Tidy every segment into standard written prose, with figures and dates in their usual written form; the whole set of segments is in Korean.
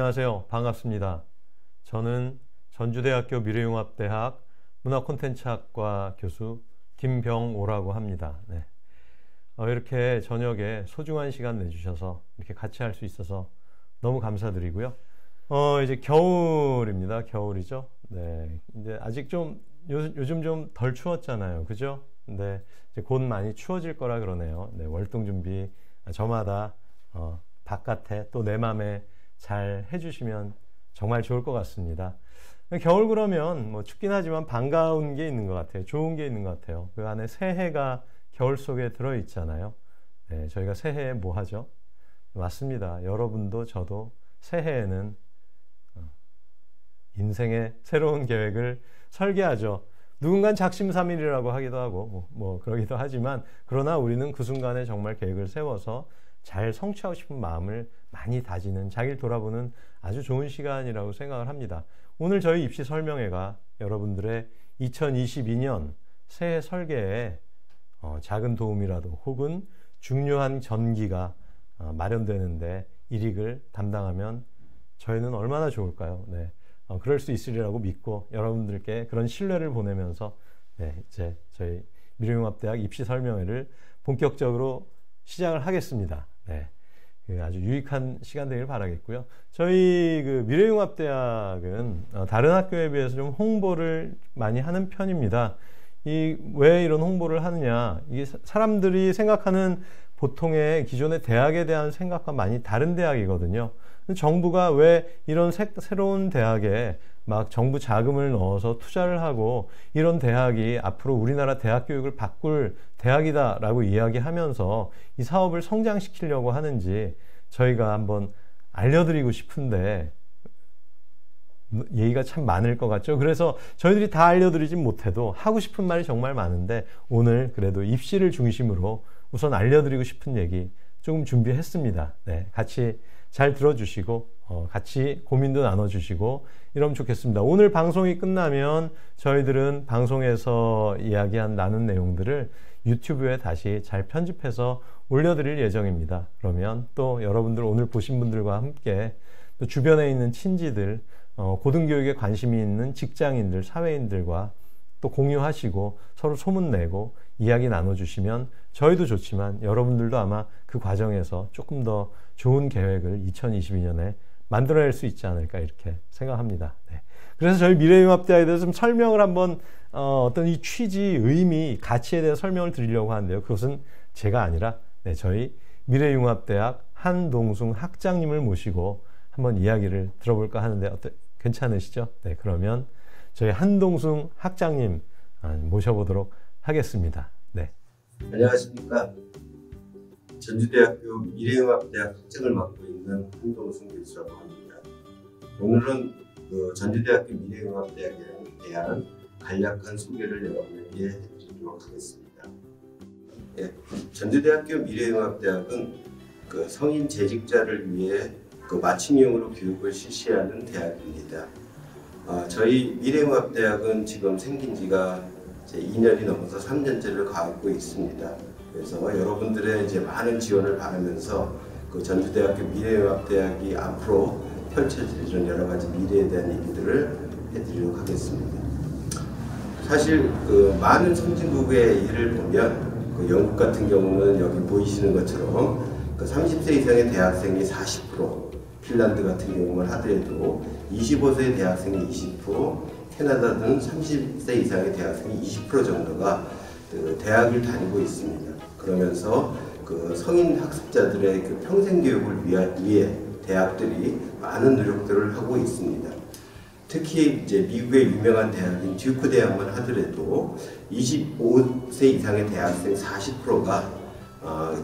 안녕하세요. 반갑습니다. 저는 전주대학교 미래융합대학 문화콘텐츠학과 교수 김병오라고 합니다. 네. 이렇게 저녁에 소중한 시간 내주셔서 이렇게 같이 할 수 있어서 너무 감사드리고요. 이제 겨울입니다. 겨울이죠. 네. 이제 아직 좀 요즘 좀 덜 추웠잖아요. 그죠? 근데 이제 곧 많이 추워질 거라 그러네요. 네. 월동 준비 저마다 바깥에 또 내 맘에 잘 해주시면 정말 좋을 것 같습니다. 겨울 그러면 뭐 춥긴 하지만 반가운 게 있는 것 같아요. 좋은 게 있는 것 같아요. 그 안에 새해가 겨울 속에 들어있잖아요. 네, 저희가 새해에 뭐 하죠? 맞습니다. 여러분도 저도 새해에는 인생의 새로운 계획을 설계하죠. 누군가는 작심삼일이라고 하기도 하고 뭐 그러기도 하지만, 그러나 우리는 그 순간에 정말 계획을 세워서 잘 성취하고 싶은 마음을 많이 다지는, 자기를 돌아보는 아주 좋은 시간이라고 생각을 합니다. 오늘 저희 입시 설명회가 여러분들의 2022년 새해 설계에 작은 도움이라도 혹은 중요한 전기가 마련되는데 일익을 담당하면 저희는 얼마나 좋을까요? 네. 그럴 수 있으리라고 믿고 여러분들께 그런 신뢰를 보내면서 이제 저희 미래융합대학 입시 설명회를 본격적으로 시작을 하겠습니다. 네. 아주 유익한 시간 되길 바라겠고요. 저희 그 미래융합대학은 다른 학교에 비해서 좀 홍보를 많이 하는 편입니다. 왜 이런 홍보를 하느냐? 이게 사람들이 생각하는 보통의 기존의 대학에 대한 생각과 많이 다른 대학이거든요. 정부가 왜 이런 새로운 대학에 막 정부 자금을 넣어서 투자를 하고 이런 대학이 앞으로 우리나라 대학 교육을 바꿀 대학이다라고 이야기하면서 이 사업을 성장시키려고 하는지 저희가 한번 알려드리고 싶은데 얘기가 참 많을 것 같죠. 그래서 저희들이 다 알려드리진 못해도 하고 싶은 말이 정말 많은데, 오늘 그래도 입시를 중심으로 우선 알려드리고 싶은 얘기 조금 준비했습니다. 네, 같이 잘 들어주시고 같이 고민도 나눠주시고 이러면 좋겠습니다. 오늘 방송이 끝나면 저희들은 방송에서 나눈 내용들을 유튜브에 다시 잘 편집해서 올려드릴 예정입니다. 그러면 또 여러분들, 오늘 보신 분들과 함께 또 주변에 있는 친지들, 고등교육에 관심이 있는 직장인들, 사회인들과 또 공유하시고 서로 소문내고 이야기 나눠주시면 저희도 좋지만 여러분들도 아마 그 과정에서 조금 더 좋은 계획을 2022년에 만들어낼 수 있지 않을까 이렇게 생각합니다. 네. 그래서 저희 미래융합대학에 대해서 좀 설명을 한번 어떤 이 취지, 의미, 가치에 대해서 설명을 드리려고 하는데요. 그것은 제가 아니라 저희 미래융합대학 한동숭 학장님을 모시고 한번 이야기를 들어볼까 하는데 괜찮으시죠? 네, 그러면 저희 한동숭 학장님 모셔보도록 하겠습니다. 네. 안녕하십니까. 전주대학교 미래융합대학 학장을 맡고 있는 한동숭 교수라고 합니다. 오늘은 전주대학교 미래융합대학에 대한 간략한 소개를 여러분에게 해드리도록 하겠습니다. 네, 전주대학교 미래융합대학은 성인 재직자를 위해 맞춤형으로 교육을 실시하는 대학입니다. 저희 미래융합대학은 지금 생긴 지가 이제 2년이 넘어서 3년째를 가고 있습니다. 그래서 여러분들의 이제 많은 지원을 바라면서 전주대학교 미래융합대학이 앞으로 펼쳐지는 여러 가지 미래에 대한 얘기들을 해드리도록 하겠습니다. 사실 많은 선진국의 예를 보면 영국 같은 경우는 여기 보이시는 것처럼 30세 이상의 대학생이 40%, 핀란드 같은 경우만 하더라도 25세 대학생이 20%, 캐나다 등 30세 이상의 대학생이 20% 정도가 대학을 다니고 있습니다. 그러면서 성인 학습자들의 평생 교육을 위해 대학들이 많은 노력들을 하고 있습니다. 특히 이제 미국의 유명한 대학인 듀크 대학만 하더라도 25세 이상의 대학생 40%가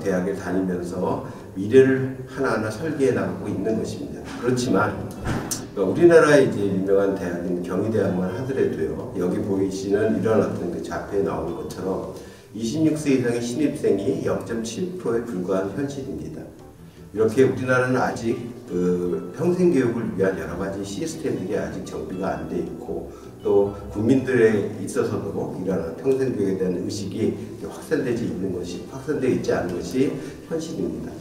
대학에 다니면서 미래를 하나하나 설계해 나가고 있는 것입니다. 그렇지만 우리나라의 이제 유명한 대학인 경희대학만 하더라도요, 여기 보이시는 이런 어떤 좌표에 나오는 것처럼 26세 이상의 신입생이 0.7%에 불과한 현실입니다. 이렇게 우리나라는 아직 평생 교육을 위한 여러 가지 시스템들이 아직 정비가 안 돼 있고, 또 국민들에 있어서도 이런 평생 교육에 대한 의식이 확산되지 있지 않은 것이 현실입니다.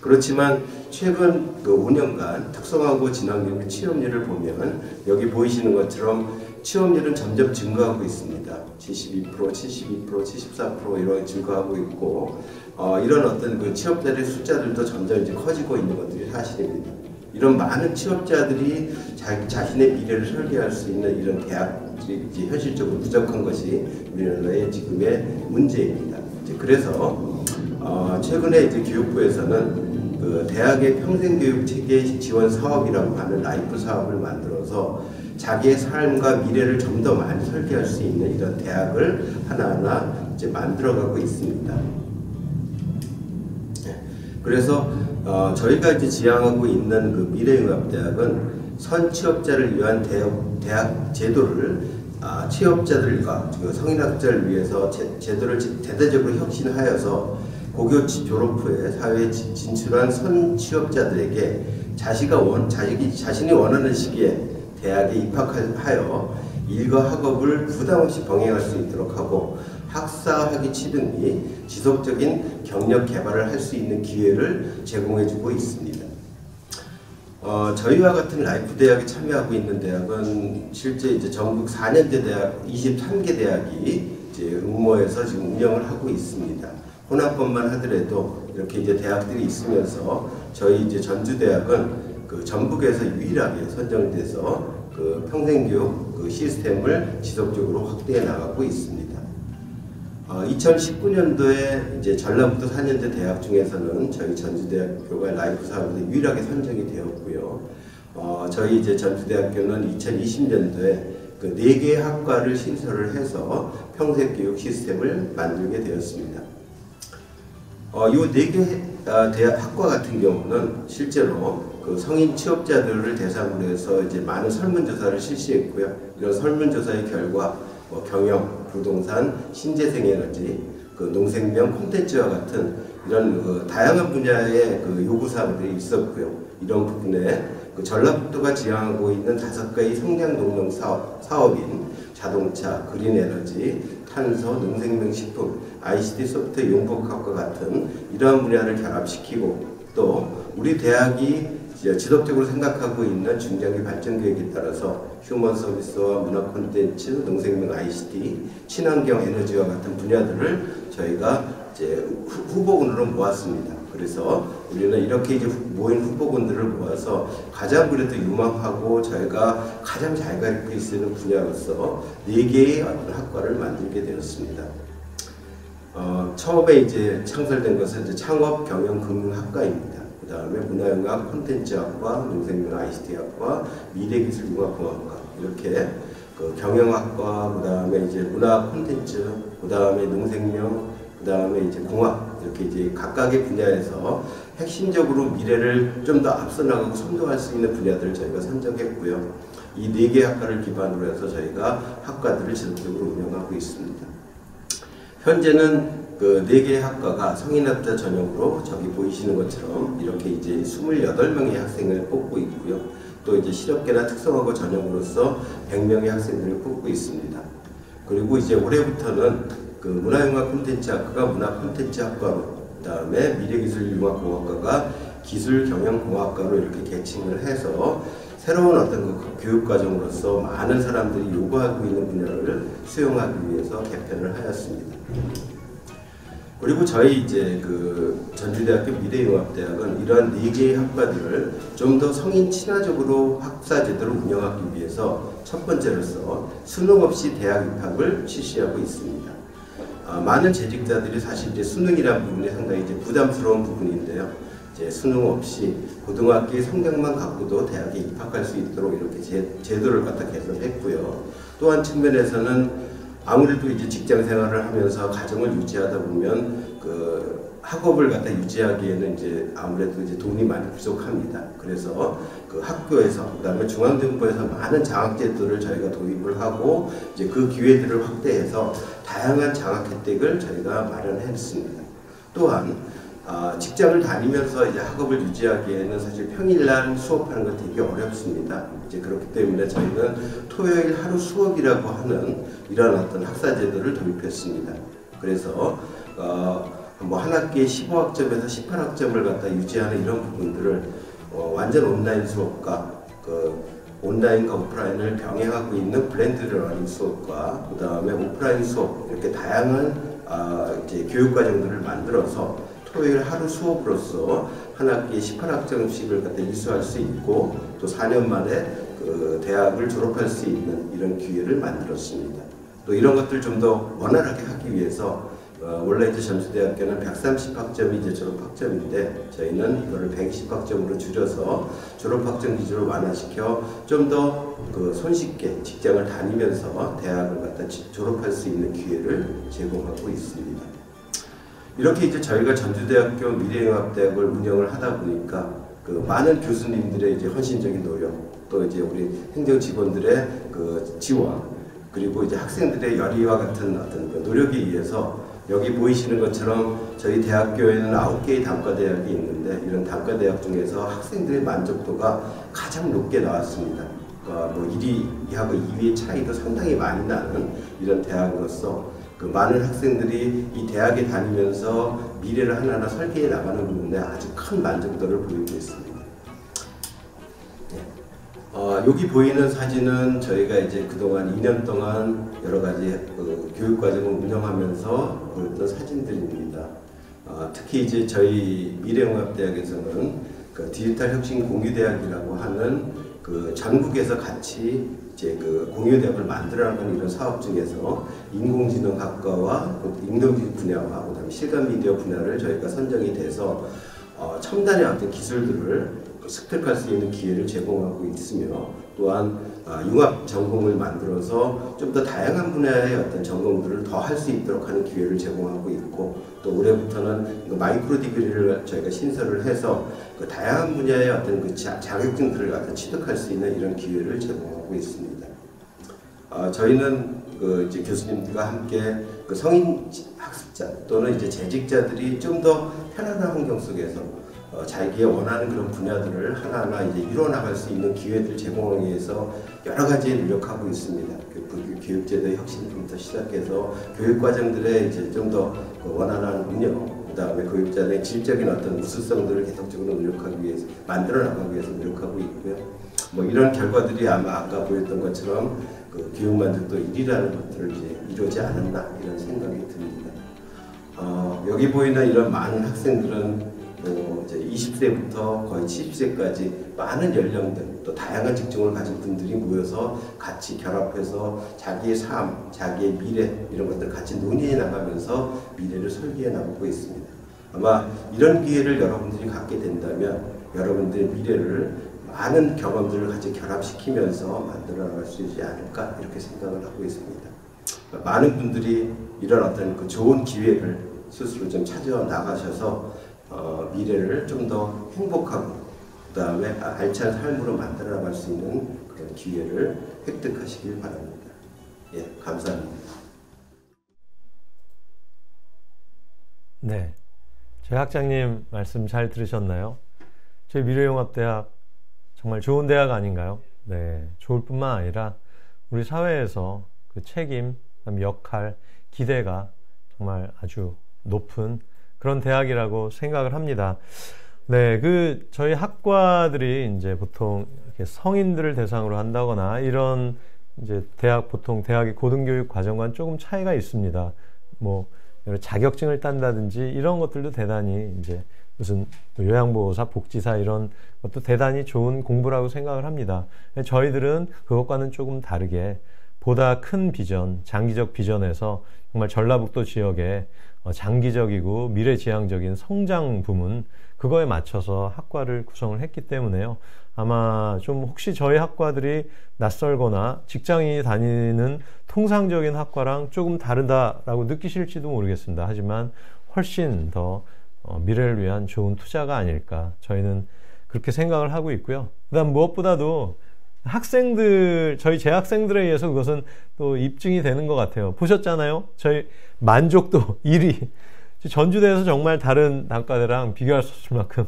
그렇지만 최근 그 5년간 특성화고 진학률 취업률을 보면 여기 보이시는 것처럼 취업률은 점점 증가하고 있습니다. 72%, 72%, 74% 이런 증가하고 있고 이런 어떤 그 취업자들의 숫자들도 점점 이제 커지고 있는 것들이 사실입니다. 이런 많은 취업자들이 자신의 미래를 설계할 수 있는 이런 대학들이 이제 현실적으로 부족한 것이 우리나라의 지금의 문제입니다. 그래서 최근에 이제 교육부에서는 그 대학의 평생교육 체계 지원 사업이라고 하는 라이프 사업을 만들어서 자기의 삶과 미래를 좀 더 많이 설계할 수 있는 이런 대학을 하나하나 이제 만들어가고 있습니다. 그래서 저희가 이제 지향하고 있는 그 미래융합대학은 선취업자를 위한 대학 제도를 취업자들과 성인학자를 위해서 제도를 대대적으로 혁신하여서 고교 졸업 후에 사회에 진출한 선취업자들에게 자신이 원하는 시기에 대학에 입학하여 일과 학업을 부담 없이 병행할 수 있도록 하고 학사학위 취득 및 지속적인 경력 개발을 할 수 있는 기회를 제공해주고 있습니다. 저희와 같은 라이프 대학에 참여하고 있는 대학은 실제 이제 전국 4년제 대학 23개 대학이 이제 응모해서 지금 운영을 하고 있습니다. 혼합법만 하더라도 이렇게 이제 대학들이 있으면서 저희 이제 전주대학은 그 전북에서 유일하게 선정돼서 그 평생교육 그 시스템을 지속적으로 확대해 나가고 있습니다. 2019년도에 이제 전라북도 4년제 대학 중에서는 저희 전주대학교가 라이프 사업에서 유일하게 선정이 되었고요. 저희 이제 전주대학교는 2020년도에 그 4개의 학과를 신설을 해서 평생교육 시스템을 만들게 되었습니다. 이 4개 대학 학과 같은 경우는 실제로 그 성인 취업자들을 대상으로 해서 이제 많은 설문조사를 실시했고요. 이런 설문조사의 결과 경영, 부동산, 신재생에너지, 그 농생명, 콘텐츠와 같은 이런 그 다양한 분야의 그 요구사항들이 있었고요. 이런 부분에 그 전라북도가 지향하고 있는 5가지 성장 동력 사업인 자동차, 그린에너지, 탄소, 농생명식품, ICT 소프트웨어 용복학과 같은 이러한 분야를 결합시키고 또 우리 대학이 지속적으로 생각하고 있는 중장기 발전 계획에 따라서 휴먼 서비스와 문화 콘텐츠, 농생명 ICT, 친환경 에너지와 같은 분야들을 저희가 이제 후보군으로 모았습니다. 그래서 우리는 이렇게 이제 모인 후보군들을 모아서 가장 그래도 유망하고 저희가 가장 잘 가르칠 수 있는 분야로서 4개의 어떤 학과를 만들게 되었습니다. 처음에 이제 창설된 것은 이제 창업경영금융학과입니다. 그 다음에 문화융합 콘텐츠학과, 농생명 ICT학과, 미래기술융합공학과 이렇게 그 경영학과, 그 다음에 이제 문화 콘텐츠, 그 다음에 농생명, 그 다음에 이제 공학 이렇게 이제 각각의 분야에서 핵심적으로 미래를 좀 더 앞서 나가고 선도할 수 있는 분야들을 저희가 선정했고요. 이 4개 학과를 기반으로 해서 저희가 학과들을 지속적으로 운영하고 있습니다. 현재는 그 4개의 학과가 성인학자 전형으로 저기 보이시는 것처럼 이렇게 이제 28명의 학생을 뽑고 있고요. 또 이제 실업계나 특성화고 전형으로서 100명의 학생들을 뽑고 있습니다. 그리고 이제 올해부터는 그 문화융합 콘텐츠학과가 문화 콘텐츠학과로, 그 다음에 미래기술융합공학과가 기술경영공학과로 이렇게 개칭을 해서 새로운 어떤 그 교육과정으로서 많은 사람들이 요구하고 있는 분야를 수용하기 위해서 개편을 하였습니다. 그리고 저희 이제 그 전주대학교 미래융합대학은 이러한 4개의 학과들을 좀 더 성인 친화적으로 학사 제도를 운영하기 위해서 첫 번째로서 수능 없이 대학 입학을 실시하고 있습니다. 많은 재직자들이 사실 이제 수능이라는 부분이 상당히 이제 부담스러운 부분인데요. 이제 수능 없이 고등학교의 성적만 갖고도 대학에 입학할 수 있도록 이렇게 제도를 갖다 개선했고요. 또 한 측면에서는 아무래도 이제 직장 생활을 하면서 가정을 유지하다 보면 그 학업을 갖다 유지하기에는 이제 아무래도 이제 돈이 많이 부족합니다. 그래서 그 학교에서 그다음에 중앙정부에서 많은 장학 제도를 저희가 도입을 하고 이제 그 기회들을 확대해서 다양한 장학 혜택을 저희가 마련했습니다. 또한 직장을 다니면서 이제 학업을 유지하기에는 사실 평일날 수업하는 건 되게 어렵습니다. 이제 그렇기 때문에 저희는 토요일 하루 수업이라고 하는 이런 어떤 학사 제도를 도입했습니다. 그래서 뭐 한 학기에 15학점에서 18학점을 갖다 유지하는 이런 부분들을 완전 온라인 수업과 그 온라인과 오프라인을 병행하고 있는 블렌드 러닝 수업과 그 다음에 오프라인 수업 이렇게 다양한 이제 교육 과정들을 만들어서 토요일 하루 수업으로서 한 학기에 18학점씩을 갖다 이수할 수 있고 또 4년 만에 그 대학을 졸업할 수 있는 이런 기회를 만들었습니다. 또 이런 것들 좀 더 원활하게 하기 위해서 원래 이제 전주대학교는 130학점이 이제 졸업학점인데 저희는 이거를 120학점으로 줄여서 졸업학점 기준을 완화시켜 좀 더 그 손쉽게 직장을 다니면서 대학을 갖다 졸업할 수 있는 기회를 제공하고 있습니다. 이렇게 이제 저희가 전주대학교 미래융합대학을 운영을 하다 보니까 그 많은 교수님들의 이제 헌신적인 노력, 또 이제 우리 행정 직원들의 그 지원, 그리고 이제 학생들의 열의와 같은 어떤 그 노력에 의해서 여기 보이시는 것처럼 저희 대학교에는 9개의 단과대학이 있는데 이런 단과대학 중에서 학생들의 만족도가 가장 높게 나왔습니다. 뭐 1위하고 2위의 차이도 상당히 많이 나는 이런 대학으로서 그 많은 학생들이 이 대학에 다니면서 미래를 하나하나 설계해 나가는 부분에 아주 큰 만족도를 보이고 있습니다. 여기 보이는 사진은 저희가 이제 그동안 2년 동안 여러 가지 교육 과정을 운영하면서 보였던 사진들입니다. 특히 이제 저희 미래융합대학에서는 그 디지털 혁신 공유대학이라고 하는 그 전국에서 같이 이제 그 공유대학을 만들어가는 이런 사업 중에서 인공지능학과와 인공지능 분야와 그다음에 실감미디어 분야를 저희가 선정이 돼서 첨단의 어떤 기술들을 습득할 수 있는 기회를 제공하고 있으며 또한 융합 전공을 만들어서 좀 더 다양한 분야의 어떤 전공들을 더 할 수 있도록 하는 기회를 제공하고 있고 또 올해부터는 마이크로 디그리를 저희가 신설을 해서 그 다양한 분야의 어떤 그 자격증들을 갖다 취득할 수 있는 이런 기회를 제공하고 있습니다. 저희는 그 이제 교수님들과 함께 그 성인 학습자 또는 이제 재직자들이 좀 더 편안한 환경 속에서 자기가 원하는 그런 분야들을 하나하나 이제 이뤄나갈 수 있는 기회를 제공하기 위해서 여러 가지 노력하고 있습니다. 교육제도의 혁신부터 시작해서 교육과정들의 이제 좀 더 원활한 운영, 그 다음에 교육자들의 질적인 어떤 우수성들을 계속적으로 노력하기 위해서 만들어 나가기 위해서 노력하고 있고요. 뭐 이런 결과들이 아마 아까 보였던 것처럼 그 교육 만족도 1위라는 것들을 이제 이루지 않았나 이런 생각이 듭니다. 여기 보이는 이런 많은 학생들은 이제 20세부터 거의 70세까지 많은 연령들 또 다양한 직종을 가진 분들이 모여서 같이 결합해서 자기의 삶, 자기의 미래 이런 것들 같이 논의해 나가면서 미래를 설계해 나가고 있습니다. 아마 이런 기회를 여러분들이 갖게 된다면 여러분들의 미래를 많은 경험들을 같이 결합시키면서 만들어 나갈 수 있지 않을까 이렇게 생각을 하고 있습니다. 많은 분들이 이런 어떤 그 좋은 기회를 스스로 좀 찾아 나가셔서 미래를 좀 더 행복하고 그 다음에 알찬 삶으로 만들어 나갈 수 있는 그런 기회를 획득하시길 바랍니다. 예, 감사합니다. 네, 저희 학장님 말씀 잘 들으셨나요? 저희 미래융합대학 정말 좋은 대학 아닌가요? 네, 좋을 뿐만 아니라 우리 사회에서 그 책임, 역할, 기대가 정말 아주 높은 그런 대학이라고 생각을 합니다. 네, 저희 학과들이 이제 보통 이렇게 성인들을 대상으로 한다거나 이런 이제 보통 대학의 고등교육 과정과는 조금 차이가 있습니다. 뭐, 자격증을 딴다든지 이런 것들도 대단히 이제 무슨 요양보호사, 복지사 이런 것도 대단히 좋은 공부라고 생각을 합니다. 저희들은 그것과는 조금 다르게 보다 큰 비전, 장기적 비전에서 정말 전라북도 지역에 장기적이고 미래지향적인 성장 부문 그거에 맞춰서 학과를 구성을 했기 때문에요. 아마 좀 혹시 저희 학과들이 낯설거나 직장인이 다니는 통상적인 학과랑 조금 다르다라고 느끼실지도 모르겠습니다. 하지만 훨씬 더 미래를 위한 좋은 투자가 아닐까 저희는 그렇게 생각을 하고 있고요. 그다음 무엇보다도 저희 재학생들에 의해서 그것은 또 입증이 되는 것 같아요. 보셨잖아요. 저희 만족도 1위. 전주대에서 정말 다른 단과대랑 비교할 수 없을 만큼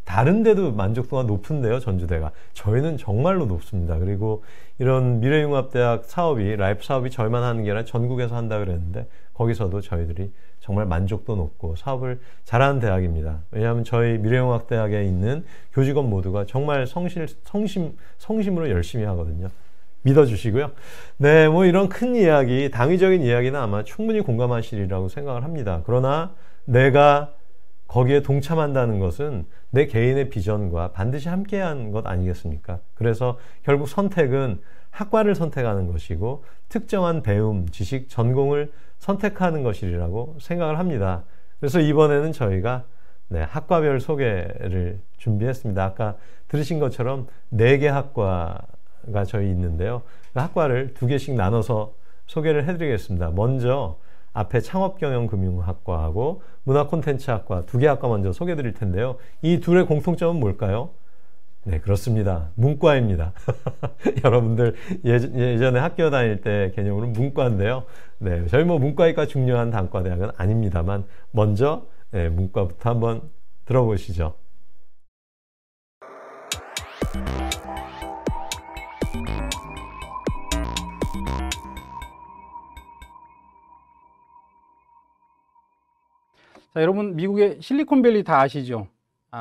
다른데도 만족도가 높은데요. 전주대가. 저희는 정말로 높습니다. 그리고 이런 미래융합대학 사업이 라이프 사업이 저희만 하는 게 아니라 전국에서 한다 그랬는데 거기서도 저희들이 정말 만족도 높고 사업을 잘하는 대학입니다. 왜냐하면 저희 미래공학대학에 있는 교직원 모두가 정말 성심으로 열심히 하거든요. 믿어주시고요. 네, 뭐 이런 큰 이야기, 당위적인 이야기는 아마 충분히 공감하시리라고 생각을 합니다. 그러나 내가 거기에 동참한다는 것은 내 개인의 비전과 반드시 함께한 것 아니겠습니까? 그래서 결국 선택은 학과를 선택하는 것이고 특정한 배움, 지식, 전공을 선택하는 것이라고 생각을 합니다. 그래서 이번에는 저희가 학과별 소개를 준비했습니다. 아까 들으신 것처럼 4개 학과가 저희 있는데요. 학과를 2개씩 나눠서 소개를 해드리겠습니다. 먼저 앞에 창업경영금융학과하고 문화콘텐츠학과 2개 학과 먼저 소개해 드릴 텐데요. 이 둘의 공통점은 뭘까요? 네, 그렇습니다. 문과입니다. 여러분들 예전에 학교 다닐 때 개념으로 문과인데요. 네, 저희 뭐 문과이과 중요한 단과대학은 아닙니다만 먼저 문과부터 한번 들어보시죠. 자, 여러분 미국의 실리콘밸리 다 아시죠?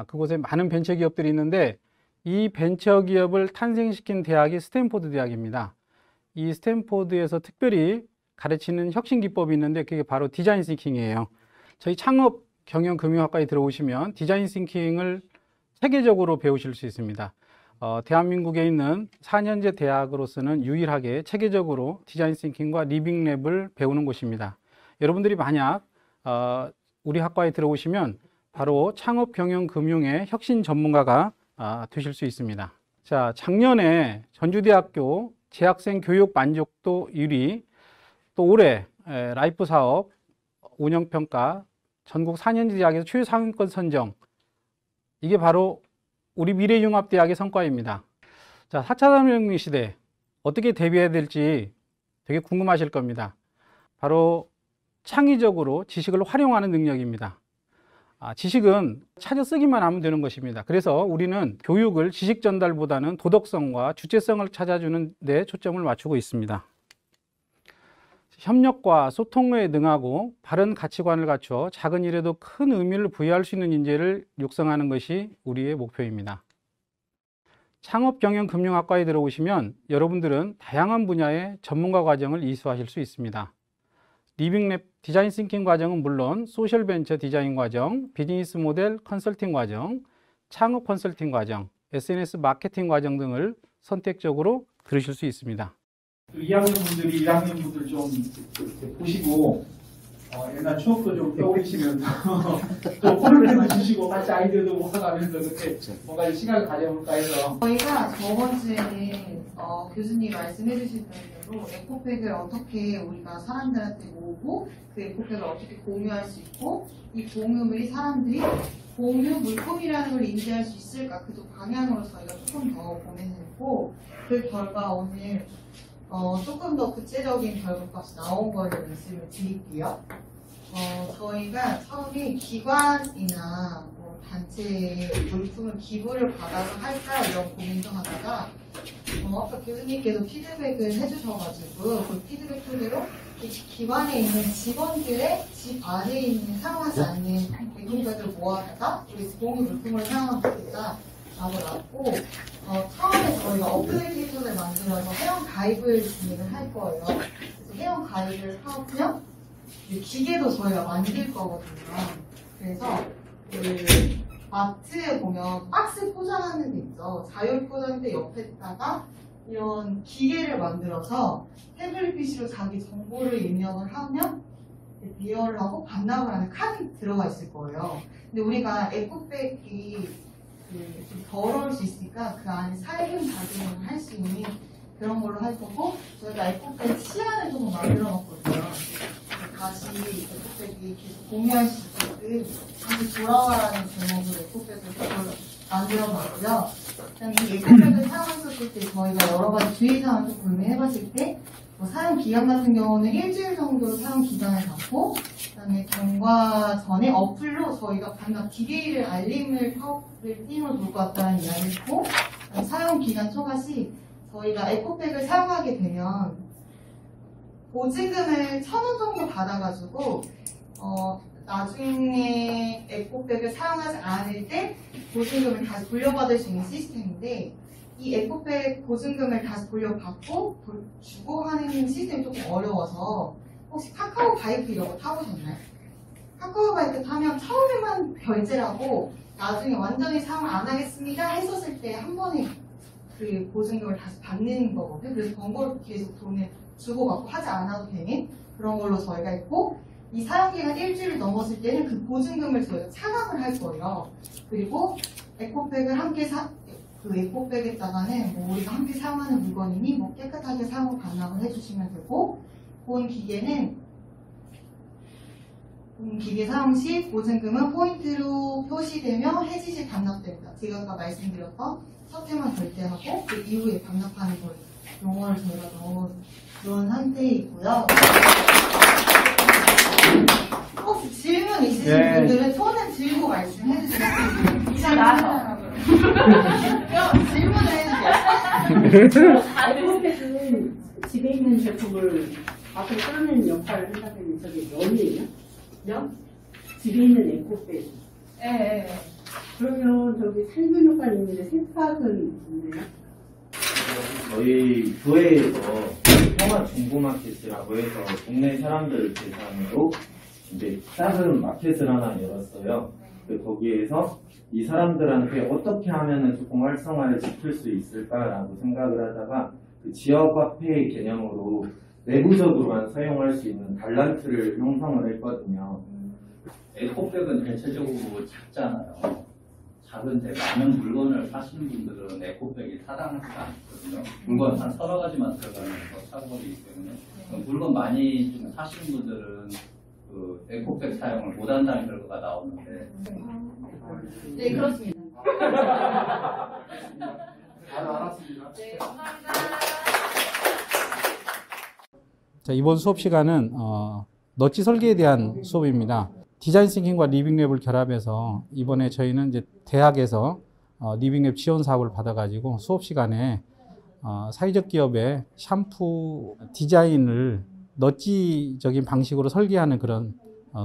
그곳에 많은 벤처기업들이 있는데 이 벤처기업을 탄생시킨 대학이 스탠포드 대학입니다. 이 스탠포드에서 특별히 가르치는 혁신 기법이 있는데 그게 바로 디자인 싱킹이에요. 저희 창업경영금융학과에 들어오시면 디자인 싱킹을 세계적으로 배우실 수 있습니다. 대한민국에 있는 4년제 대학으로서는 유일하게 체계적으로 디자인 싱킹과 리빙랩을 배우는 곳입니다. 여러분들이 만약 우리 학과에 들어오시면 바로 창업경영금융의 혁신 전문가가 되실 수 있습니다. 자, 작년에 전주대학교 재학생 교육 만족도 1위, 또 올해 라이프 사업 운영평가 전국 4년제 대학에서 최상위권 선정, 이게 바로 우리 미래융합대학의 성과입니다. 자, 4차 산업혁명 시대 어떻게 대비해야 될지 되게 궁금하실 겁니다. 바로 창의적으로 지식을 활용하는 능력입니다. 지식은 찾아 쓰기만 하면 되는 것입니다. 그래서 우리는 교육을 지식 전달보다는 도덕성과 주체성을 찾아주는 데 초점을 맞추고 있습니다. 협력과 소통에 능하고 바른 가치관을 갖추어 작은 일에도 큰 의미를 부여할 수 있는 인재를 육성하는 것이 우리의 목표입니다. 창업경영금융학과에 들어오시면 여러분들은 다양한 분야의 전문가 과정을 이수하실 수 있습니다. 리빙랩 디자인 싱킹 과정은 물론 소셜 벤처 디자인 과정, 비즈니스 모델 컨설팅 과정, 창업 컨설팅 과정, SNS 마케팅 과정 등을 선택적으로 들으실 수 있습니다. 2학년 분들이 1학년 분들 좀 보시고 옛날 추억도 좀 떠올리시면서 좀 코멘트도 주시고 같이 아이디어도 모아가면서 그렇게 뭔가 시간을 가져볼까 해서 저희가 저번 주에는 교수님 말씀해 주신 대로 에코백을 어떻게 우리가 사람들한테 모으고 그 에코백을 어떻게 공유할 수 있고 이 공유물이 사람들이 공유 물품이라는 걸 인지할 수 있을까 그 방향으로 저희가 조금 더 고민했고 그 결과 오늘 조금 더 구체적인 결과값이 나온 걸 말씀을 드릴게요. 저희가 처음에 기관이나 뭐 단체의 물품을 기부를 받아서 할까 이런 고민도 하다가 아까 교수님께서 피드백을 해주셔가지고 그 피드백 토대로 기관에 있는 직원들의 집 안에 있는 사용하지 않는 물품들을 모아다가 우리 공유 물품을 사용하겠다 라고 나왔고 처음에 저희가 어플리케이션을 만들어서 회원 가입을 진행을 할 거예요. 그래서 회원 가입을 하면 기계도 저희가 만들 거거든요. 그래서 그 마트에 보면 박스 포장하는 데 있죠. 자율 포장대 옆에다가 이런 기계를 만들어서 태블릿 PC로 자기 정보를 입력을 하면 비어를 하고 반납을 하는 카드 들어가 있을 거예요. 근데 우리가 에코백이 좀 더러울 수 있으니까 그 안에 살균 작용을 할 수 있는 그런 걸로 할 거고 저희가 에코백 시안을 조금 만들어 놨거든요. 다시 에코백이 계속 공유할 수 있게끔 다시 돌아가라는 제목으로 에코백을 만들어 놨고요. 그다음에 이 에코백을 사용했을 때 저희가 여러 가지 주의사항을 좀 고민해봤을 때 뭐 사용 기간 같은 경우는 일주일 정도 사용 기간을 갖고 그다음에 경과 전에 어플로 저희가 반납 디데이를 알림을 사업을 띄워 놓을 것 같다는 이야기를 했고 사용 기간 초과 시 저희가 에코백을 사용하게 되면 보증금을 1,000원 정도 받아가지고 나중에 에코백을 사용하지 않을 때 보증금을 다시 돌려받을 수 있는 시스템인데, 이 에코백 보증금을 다시 돌려받고 주고 하는 시스템이 조금 어려워서 혹시 카카오 바이크 이런 거 타보셨나요? 카카오 바이크 타면 처음에만 결제라고 나중에 완전히 사용 안 하겠습니다 했었을 때 한 번에 그 보증금을 다시 받는 거거든요. 그래서 번거롭게 계속 돈을 주고받고 하지 않아도 되는 그런 걸로 저희가 있고, 이 사용기간 일주일 넘었을 때는 그 보증금을 저희가 차감을 할 거예요. 그리고 에코백을 함께 그 에코백에다가는 뭐 우리가 함께 사용하는 물건이니 뭐 깨끗하게 사용 반납을 해주시면 되고, 본 기계 사용 시 보증금은 포인트로 표시되며 해지시 반납됩니다. 제가 아까 말씀드렸던 첫 해만 결제하고 그 이후에 반납하는 걸 용어를 저희가 넣은 상태이고요. 혹시 질문 있으신 분들은 손을 들고 말씀해주세요. 이상 나서 질문을 해주세요. 에코백은 집에 있는 제품을 앞으로 꺼내는 역할을 한다면 저게 면이에요? 면? 집에 있는 에코백. 네. 그러면 저기 살균 효과는 있는데 세탁은 있나요? 저희 교회에서 평화중고마켓이라고 해서 동네 사람들 대상으로 이제 작은 마켓을 하나 열었어요. 거기에서 이 사람들한테 어떻게 하면은 조금 활성화를 시킬 수 있을까라고 생각을 하다가 그 지역화폐 개념으로 내부적으로만 사용할 수 있는 달란트를 형성을 했거든요. 에코백은 대체적으로 작잖아요. 작은데 많은 물건을 사시는 분들은 에코백이 타당하지가 않거든요. 물건 한 서너 가지만 들어가는 사고이기 때문에 물건 많이 좀 사시는 분들은 그 에코백 사용을 못한다는 결과가 나오는데. 네, 그렇습니다. 알았습니다. 네, 감사합니다. 자, 이번 수업 시간은 너치 설계에 대한 수업입니다. 디자인 싱킹과 리빙랩을 결합해서 이번에 저희는 이제 대학에서 리빙랩 지원 사업을 받아가지고 수업 시간에 사회적 기업의 샴푸 디자인을 너치적인 방식으로 설계하는 그런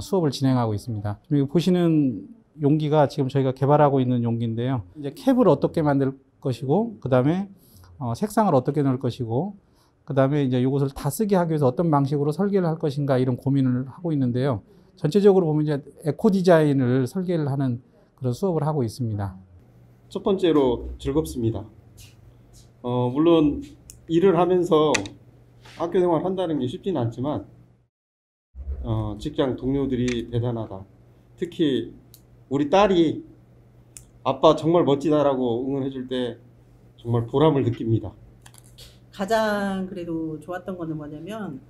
수업을 진행하고 있습니다. 지금 보시는 용기가 지금 저희가 개발하고 있는 용기인데요. 이제 캡을 어떻게 만들 것이고, 그 다음에 색상을 어떻게 넣을 것이고, 그 다음에 이제 이것을 다 쓰게 하기 위해서 어떤 방식으로 설계를 할 것인가 이런 고민을 하고 있는데요. 전체적으로 보면 이제 에코 디자인을 설계를 하는 그런 수업을 하고 있습니다. 첫 번째로 즐겁습니다. 물론 일을 하면서 학교 생활 한다는 게 쉽지는 않지만 직장 동료들이 대단하다. 특히 우리 딸이 아빠 정말 멋지다라고 응원해 줄 때 정말 보람을 느낍니다. 가장 그래도 좋았던 거는 뭐냐면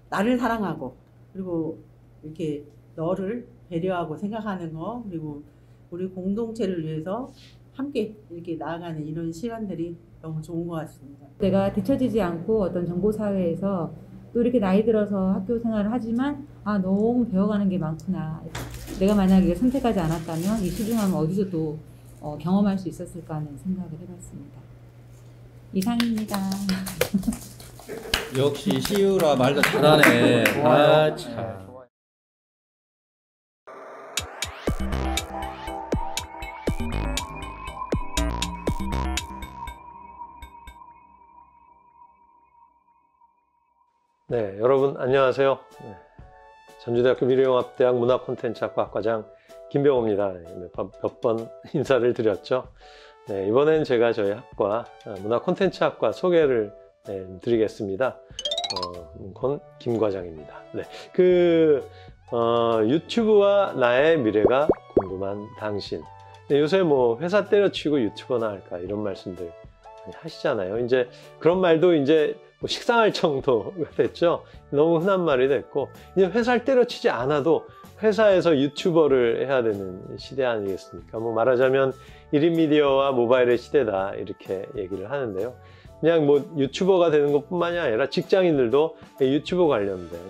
나를 사랑하고 그리고 이렇게 너를 배려하고 생각하는 거, 그리고 우리 공동체를 위해서 함께 이렇게 나아가는 이런 시간들이 너무 좋은 것 같습니다. 내가 뒤처지지 않고 어떤 정보사회에서 또 이렇게 나이 들어서 학교 생활을 하지만 너무 배워가는 게 많구나. 내가 만약에 선택하지 않았다면 이 소중함을 어디서도 경험할 수 있었을까 하는 생각을 해봤습니다. 이상입니다. 역시 시우라 말도 잘하네. 아, 참. 네, 여러분 안녕하세요. 전주대학교 미래융합대학 문화콘텐츠학과 학과장 김병호입니다. 몇 번 인사를 드렸죠. 네, 이번엔 제가 저희 학과 문화콘텐츠학과 소개를 드리겠습니다. 문콘 김 과장입니다. 네, 유튜브와 나의 미래가 궁금한 당신. 네, 요새 뭐 회사 때려치고 유튜버나 할까 이런 말씀들 많이 하시잖아요. 이제 그런 말도 이제 뭐 식상할 정도가 됐죠. 너무 흔한 말이 됐고, 이제 회사를 때려치지 않아도 회사에서 유튜버를 해야 되는 시대 아니겠습니까? 뭐 말하자면 1인 미디어와 모바일의 시대다 이렇게 얘기를 하는데요. 그냥 뭐 유튜버가 되는 것뿐만이 아니라 직장인들도 유튜버 관련된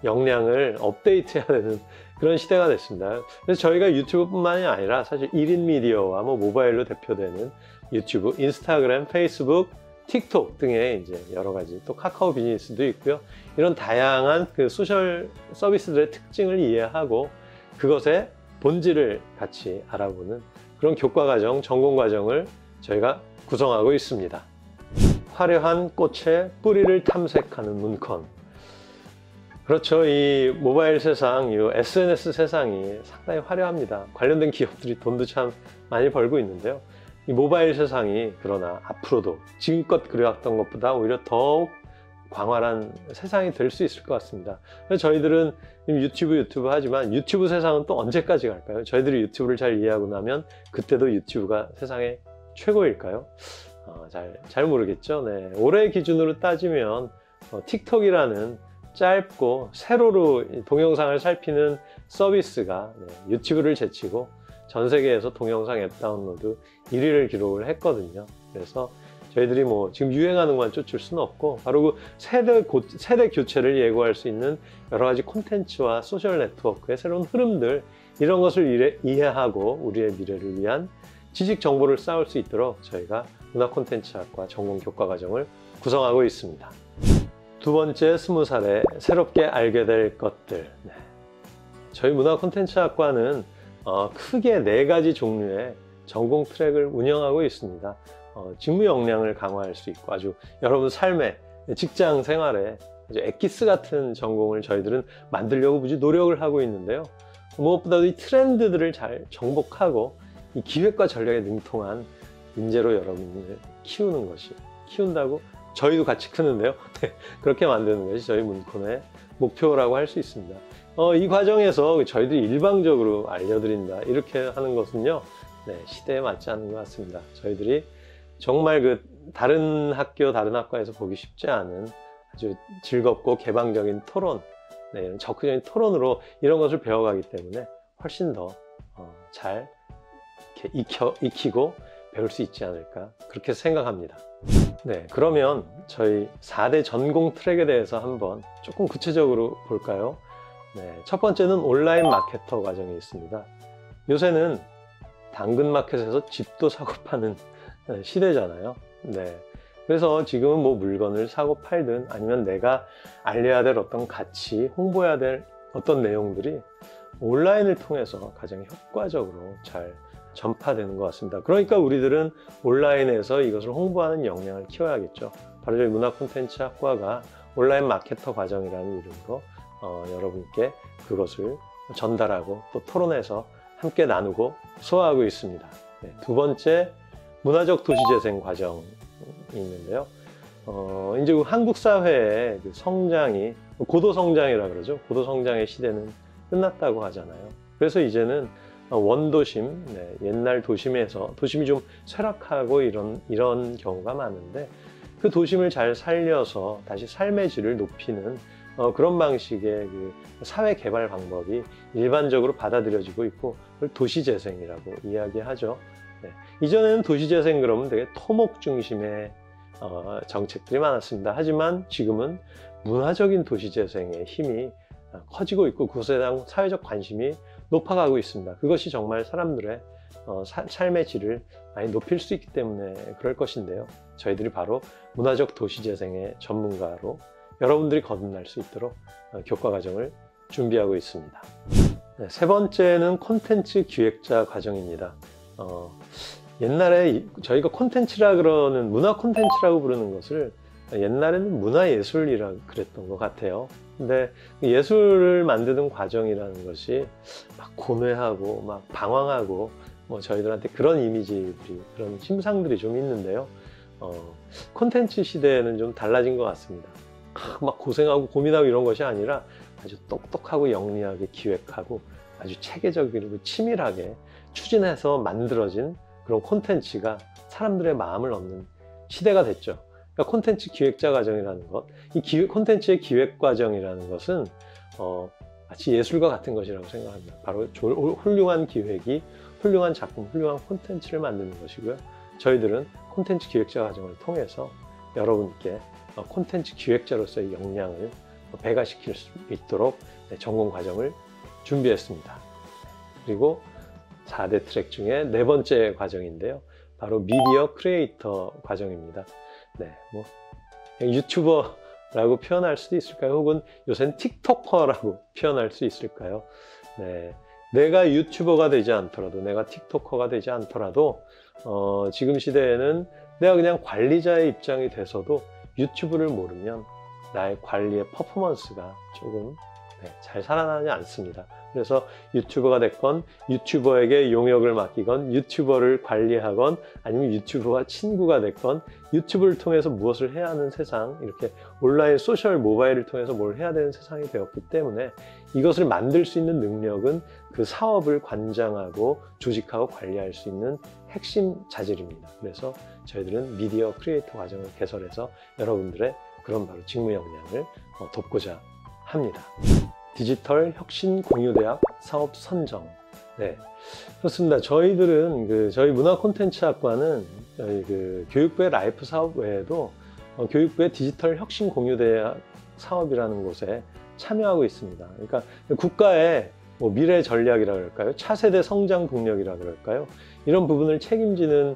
역량을 업데이트해야 되는 그런 시대가 됐습니다. 그래서 저희가 유튜브뿐만이 아니라 사실 1인 미디어와 뭐 모바일로 대표되는 유튜브, 인스타그램, 페이스북, 틱톡 등의 이제 여러 가지 또 카카오 비즈니스도 있고요. 이런 다양한 그 소셜 서비스들의 특징을 이해하고 그것의 본질을 같이 알아보는 그런 교과과정, 전공과정을 저희가 구성하고 있습니다. 화려한 꽃의 뿌리를 탐색하는 문컨. 그렇죠. 이 모바일 세상, 이 SNS 세상이 상당히 화려합니다. 관련된 기업들이 돈도 참 많이 벌고 있는데요. 이 모바일 세상이 그러나 앞으로도 지금껏 그려왔던 것보다 오히려 더욱 광활한 세상이 될 수 있을 것 같습니다. 그래서 저희들은 유튜브 하지만 유튜브 세상은 또 언제까지 갈까요? 저희들이 유튜브를 잘 이해하고 나면 그때도 유튜브가 세상의 최고일까요? 잘 모르겠죠. 네. 올해 기준으로 따지면 틱톡이라는 짧고 세로로 동영상을 살피는 서비스가 유튜브를 제치고 전 세계에서 동영상 앱 다운로드 1위를 기록을 했거든요. 그래서 저희들이 뭐 지금 유행하는 것만 쫓을 수는 없고 바로 그 세대 교체를 예고할 수 있는 여러 가지 콘텐츠와 소셜 네트워크의 새로운 흐름들, 이런 것을 이해하고 우리의 미래를 위한 지식 정보를 쌓을 수 있도록 저희가 문화 콘텐츠학과 전공 교과 과정을 구성하고 있습니다. 두 번째, 20살에 새롭게 알게 될 것들. 네. 저희 문화 콘텐츠학과는 크게 4가지 종류의 전공 트랙을 운영하고 있습니다. 직무 역량을 강화할 수 있고 아주 여러분 삶에, 직장 생활에 아주 엑기스 같은 전공을 저희들은 만들려고 무지 노력을 하고 있는데요. 무엇보다도 이 트렌드들을 잘 정복하고 이 기획과 전략에 능통한 인재로 여러분을 키운다고 저희도 같이 크는데요. 그렇게 만드는 것이 저희 문콘의 목표라고 할 수 있습니다. 이 과정에서 저희들이 일방적으로 알려드린다 이렇게 하는 것은요, 시대에 맞지 않는 것 같습니다. 저희들이 정말 그 다른 학교, 다른 학과에서 보기 쉽지 않은 아주 즐겁고 개방적인 토론, 이런 적극적인 토론으로 이런 것을 배워가기 때문에 훨씬 더 잘 익히고 배울 수 있지 않을까 그렇게 생각합니다. 네, 그러면 저희 4대 전공 트랙에 대해서 한번 조금 구체적으로 볼까요? 네, 첫 번째는 온라인 마케터 과정이 있습니다. 요새는 당근마켓에서 집도 사고 파는 시대잖아요. 네, 그래서 지금은 뭐 물건을 사고 팔든 아니면 내가 알려야 될 어떤 가치, 홍보해야 될 어떤 내용들이 온라인을 통해서 가장 효과적으로 잘 전파되는 것 같습니다. 그러니까 우리들은 온라인에서 이것을 홍보하는 역량을 키워야겠죠. 바로 저희 문화 콘텐츠 학과가 온라인 마케터 과정이라는 이름으로 여러분께 그것을 전달하고 또 토론해서 함께 나누고 소화하고 있습니다. 네, 두 번째, 문화적 도시재생 과정이 있는데요. 이제 한국 사회의 그 성장이 고도성장이라 그러죠. 고도성장의 시대는 끝났다고 하잖아요. 그래서 이제는 원도심, 옛날 도심이 좀 쇠락하고 이런 경우가 많은데 그 도심을 잘 살려서 다시 삶의 질을 높이는 그런 방식의 그 사회 개발 방법이 일반적으로 받아들여지고 있고 그걸 도시재생이라고 이야기하죠. 네. 이전에는 도시재생 그러면 되게 토목 중심의 정책들이 많았습니다. 하지만 지금은 문화적인 도시재생의 힘이 커지고 있고 그것에 대한 사회적 관심이 높아가고 있습니다. 그것이 정말 사람들의 삶의 질을 많이 높일 수 있기 때문에 그럴 것인데요. 저희들이 바로 문화적 도시재생의 전문가로 여러분들이 거듭날 수 있도록 교과 과정을 준비하고 있습니다. 네, 세 번째는 콘텐츠 기획자 과정입니다. 옛날에 저희가 콘텐츠라 그러는 문화 콘텐츠라고 부르는 것을 옛날에는 문화예술이라 그랬던 것 같아요. 근데 예술을 만드는 과정이라는 것이 막 고뇌하고 막 방황하고 뭐 저희들한테 그런 이미지들이, 그런 심상들이 좀 있는데요. 콘텐츠 시대에는 좀 달라진 것 같습니다. 막 고생하고 고민하고 이런 것이 아니라 아주 똑똑하고 영리하게 기획하고 아주 체계적이고 치밀하게 추진해서 만들어진 그런 콘텐츠가 사람들의 마음을 얻는 시대가 됐죠. 그러니까 콘텐츠 기획자 과정이라는 것, 이 콘텐츠의 기획 과정이라는 것은 마치 예술과 같은 것이라고 생각합니다. 바로 훌륭한 기획이 훌륭한 작품, 훌륭한 콘텐츠를 만드는 것이고요. 저희들은 콘텐츠 기획자 과정을 통해서 여러분께 콘텐츠 기획자로서의 역량을 배가시킬 수 있도록 전공 과정을 준비했습니다. 그리고 4대 트랙 중에 네 번째 과정인데요. 바로 미디어 크리에이터 과정입니다. 네, 뭐 유튜버라고 표현할 수도 있을까요? 혹은 요새는 틱토커라고 표현할 수 있을까요? 네, 내가 유튜버가 되지 않더라도, 내가 틱토커가 되지 않더라도 지금 시대에는 내가 그냥 관리자의 입장이 돼서도 유튜브를 모르면 나의 관리의 퍼포먼스가 조금 잘 살아나지 않습니다. 그래서 유튜버가 됐건, 유튜버에게 용역을 맡기건, 유튜버를 관리하건, 아니면 유튜버와 친구가 됐건, 유튜브를 통해서 무엇을 해야 하는 세상, 이렇게 온라인 소셜 모바일을 통해서 뭘 해야 되는 세상이 되었기 때문에 이것을 만들 수 있는 능력은 그 사업을 관장하고 조직하고 관리할 수 있는 핵심 자질입니다. 그래서 저희들은 미디어 크리에이터 과정을 개설해서 여러분들의 그런 바로 직무 역량을 돕고자 합니다. 디지털 혁신 공유대학 사업 선정. 네, 그렇습니다. 저희들은 저희 문화 콘텐츠 학과는 저희 교육부의 라이프 사업 외에도 교육부의 디지털 혁신 공유대학 사업이라는 곳에 참여하고 있습니다. 그러니까 국가의 미래 전략이라 그럴까요? 차세대 성장 동력이라 그럴까요? 이런 부분을 책임지는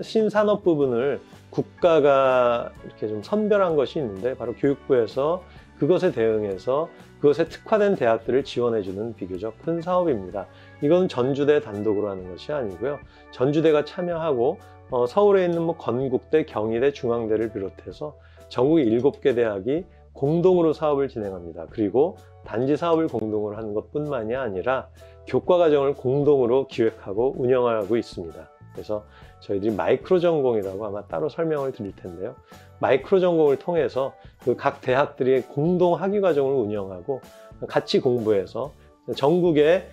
신산업 부분을 국가가 이렇게 좀 선별한 것이 있는데, 바로 교육부에서 그것에 대응해서 그것에 특화된 대학들을 지원해주는 비교적 큰 사업입니다. 이건 전주대 단독으로 하는 것이 아니고요. 전주대가 참여하고 서울에 있는 건국대, 경희대, 중앙대를 비롯해서 전국 7개 대학이 공동으로 사업을 진행합니다. 그리고 단지 사업을 공동으로 하는 것뿐만이 아니라 교과 과정을 공동으로 기획하고 운영하고 있습니다. 그래서 저희들이 마이크로 전공이라고 아마 따로 설명을 드릴 텐데요. 마이크로 전공을 통해서 그 각 대학들이 공동 학위 과정을 운영하고 같이 공부해서 전국의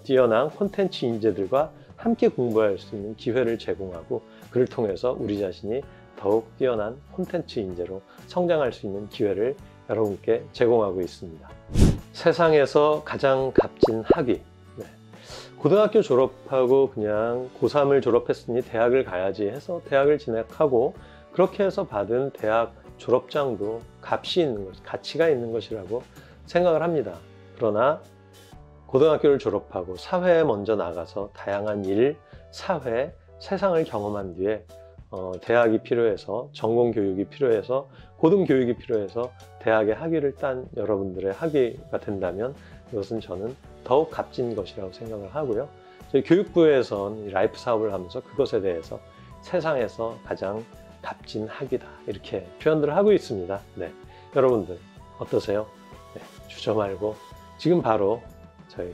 뛰어난 콘텐츠 인재들과 함께 공부할 수 있는 기회를 제공하고, 그를 통해서 우리 자신이 더욱 뛰어난 콘텐츠 인재로 성장할 수 있는 기회를 여러분께 제공하고 있습니다. 세상에서 가장 값진 학위. 네. 고등학교 졸업하고 그냥 고3을 졸업했으니 대학을 가야지 해서 대학을 진학하고, 그렇게 해서 받은 대학 졸업장도 값이 있는 것, 가치가 있는 것이라고 생각을 합니다. 그러나 고등학교를 졸업하고 사회에 먼저 나가서 다양한 일, 사회, 세상을 경험한 뒤에 대학이 필요해서, 전공 교육이 필요해서, 고등 교육이 필요해서 대학의 학위를 딴 여러분들의 학위가 된다면 이것은 저는 더욱 값진 것이라고 생각을 하고요. 저희 교육부에선 라이프 사업을 하면서 그것에 대해서 세상에서 가장 값진 학위다, 이렇게 표현들을 하고 있습니다. 네, 여러분들 어떠세요? 네, 주저 말고 지금 바로 저희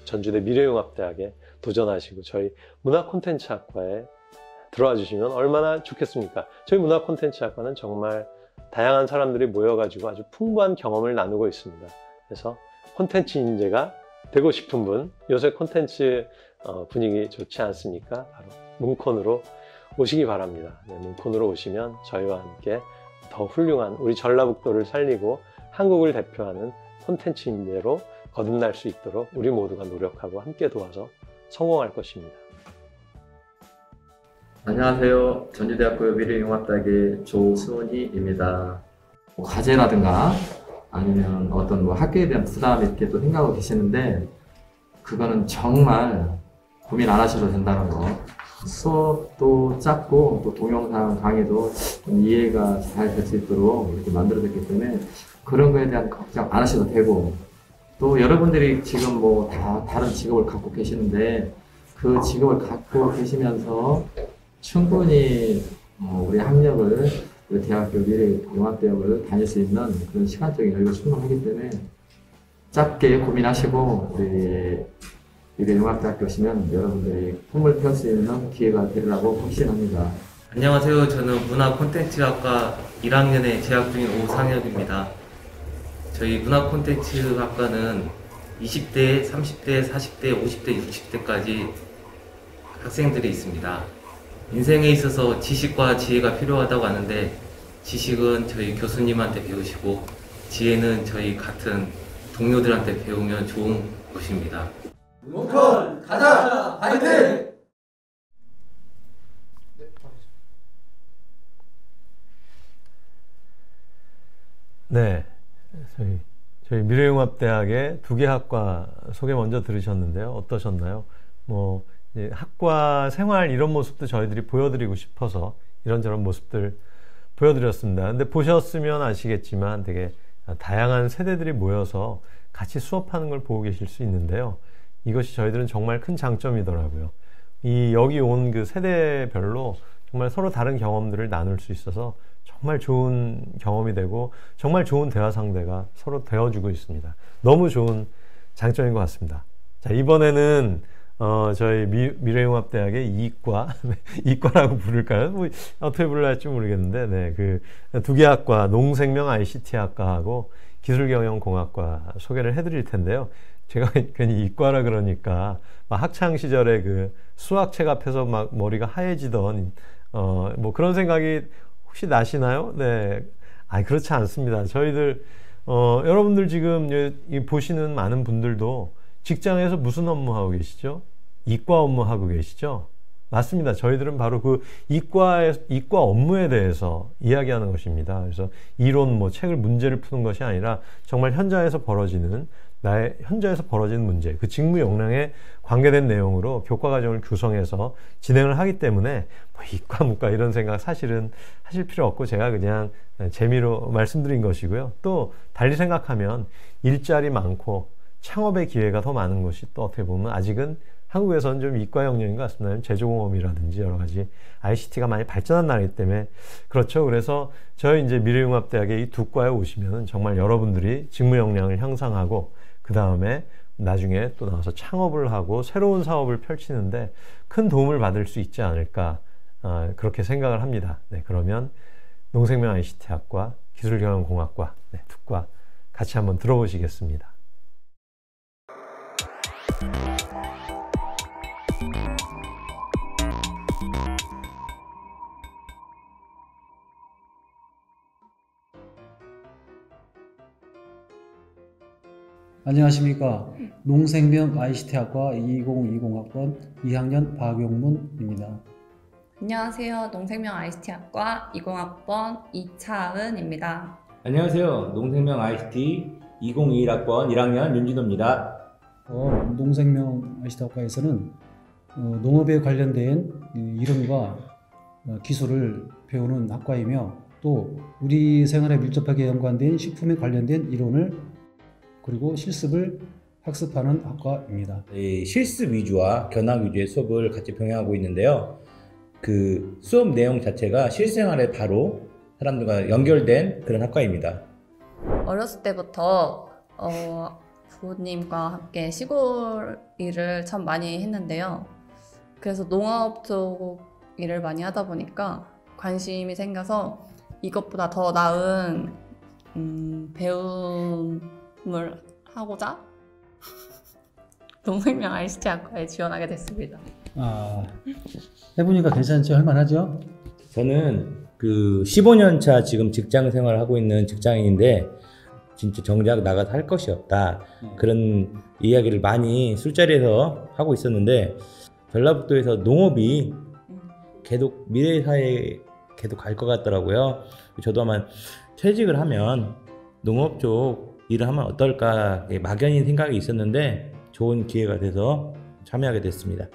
전주대 미래융합대학에 도전하시고 저희 문화콘텐츠학과에 들어와 주시면 얼마나 좋겠습니까? 저희 문화콘텐츠학과는 정말 다양한 사람들이 모여가지고 아주 풍부한 경험을 나누고 있습니다. 그래서 콘텐츠 인재가 되고 싶은 분, 요새 콘텐츠 분위기 좋지 않습니까? 바로 문콘으로 오시기 바랍니다. 네, 문콘으로 오시면 저희와 함께 더 훌륭한 우리 전라북도를 살리고 한국을 대표하는 콘텐츠 인재로 거듭날 수 있도록 우리 모두가 노력하고 함께 도와서 성공할 것입니다. 안녕하세요. 전주대학교 미래융합대학의 조수원희입니다. 과제라든가 아니면 어떤 학교에 대한 부담 이렇게 또 생각하고 계시는데, 그거는 정말 고민 안 하셔도 된다는 거. 수업도 짧고 또 동영상 강의도 좀 이해가 잘 될 수 있도록 이렇게 만들어졌기 때문에 그런 거에 대한 걱정 안 하셔도 되고, 또 여러분들이 지금 뭐 다 다른 직업을 갖고 계시는데 그 직업을 갖고 계시면서 충분히 우리 학력을, 우리 대학교 미래융합대학을 다닐 수 있는 그런 시간적인 여유가 충분하기 때문에 짧게 고민하시고 우리 미래융합대학교 오시면 여러분들이 꿈을 펼 수 있는 기회가 되리라고 확신합니다. 안녕하세요. 저는 문화콘텐츠학과 1학년에 재학 중인 오상혁입니다. 저희 문화콘텐츠학과는 20대, 30대, 40대, 50대, 60대까지 학생들이 있습니다. 인생에 있어서 지식과 지혜가 필요하다고 하는데, 지식은 저희 교수님한테 배우시고 지혜는 저희 같은 동료들한테 배우면 좋은 것입니다. 문콘 가자! 화이팅! 네, 저희 미래융합대학의 2개 학과 소개 먼저 들으셨는데요. 어떠셨나요? 뭐 학과 생활 이런 모습도 저희들이 보여드리고 싶어서 이런저런 모습들 보여드렸습니다. 근데 보셨으면 아시겠지만 되게 다양한 세대들이 모여서 같이 수업하는 걸 보고 계실 수 있는데요. 이것이 저희들은 정말 큰 장점이더라고요. 여기 온 그 세대별로 정말 서로 다른 경험들을 나눌 수 있어서 정말 좋은 경험이 되고 정말 좋은 대화 상대가 서로 되어주고 있습니다. 너무 좋은 장점인 것 같습니다. 자, 이번에는 저희 미래융합대학의 이과, 이과라고 부를까요? 뭐 어떻게 불러야 할지 모르겠는데, 네, 그 두 개 학과, 농생명 ICT학과하고 기술경영공학과 소개를 해드릴 텐데요. 제가 괜히 이과라 그러니까 막 학창 시절에 그 수학책 앞에서 막 머리가 하얘지던 뭐 그런 생각이 혹시 나시나요? 네, 그렇지 않습니다. 저희들 여러분들 지금 보시는 많은 분들도 직장에서 무슨 업무 하고 계시죠? 이과 업무 하고 계시죠? 맞습니다. 저희들은 바로 그 이과 업무에 대해서 이야기하는 것입니다. 그래서 이론 책을 문제를 푸는 것이 아니라 정말 현장에서 벌어지는 문제, 그 직무 역량에 관계된 내용으로 교과 과정을 구성해서 진행을 하기 때문에 뭐 이과 문과 이런 생각 사실은 하실 필요 없고 제가 그냥 재미로 말씀드린 것이고요. 또 달리 생각하면 일자리 많고 창업의 기회가 더 많은 것이 또 어떻게 보면 아직은 한국에서는 좀 이과 영역인 것 같습니다. 제조공업이라든지 여러 가지 ICT가 많이 발전한 나라이기 때문에 그렇죠. 그래서 저희 이제 미래융합대학의 이 두 과에 오시면은 정말 여러분들이 직무 역량을 향상하고 그 다음에 나중에 또 나와서 창업을 하고 새로운 사업을 펼치는데 큰 도움을 받을 수 있지 않을까 그렇게 생각을 합니다. 네, 그러면 농생명 ICT학과, 기술경영공학과 두 과 같이 한번 들어보시겠습니다. 안녕하십니까. 농생명 ICT학과 2020학번 2학년 박용문입니다. 안녕하세요. 농생명 ICT학과 20학번 이차은입니다. 안녕하세요. 농생명 ICT 2021학번 1학년 윤진호입니다. 농생명 ICT학과에서는 농업에 관련된 이론과 기술을 배우는 학과이며 또 우리 생활에 밀접하게 연관된 식품에 관련된 이론을 그리고 실습을 학습하는 학과입니다. 실습 위주와 견학 위주의 수업을 같이 병행하고 있는데요. 그 수업 내용 자체가 실생활에 바로 사람들과 연결된 그런 학과입니다. 어렸을 때부터 부모님과 함께 시골 일을 참 많이 했는데요. 그래서 농업 쪽 일을 많이 하다 보니까 관심이 생겨서 이것보다 더 나은 배움을 하고자 농생명 ICT학과에 지원하게 됐습니다. 해보니까 괜찮죠? 할만하죠? 저는 그 15년 차 지금 직장 생활을 하고 있는 직장인인데 진짜 정작 나가서 할 것이 없다. 그런 이야기를 많이 술자리에서 하고 있었는데 전라북도에서 농업이 계속 미래 사회에 계속 갈 것 같더라고요. 저도 아마 퇴직을 하면 농업 쪽 일을 하면 어떨까 막연히 생각이 있었는데 좋은 기회가 돼서 참여하게 됐습니다.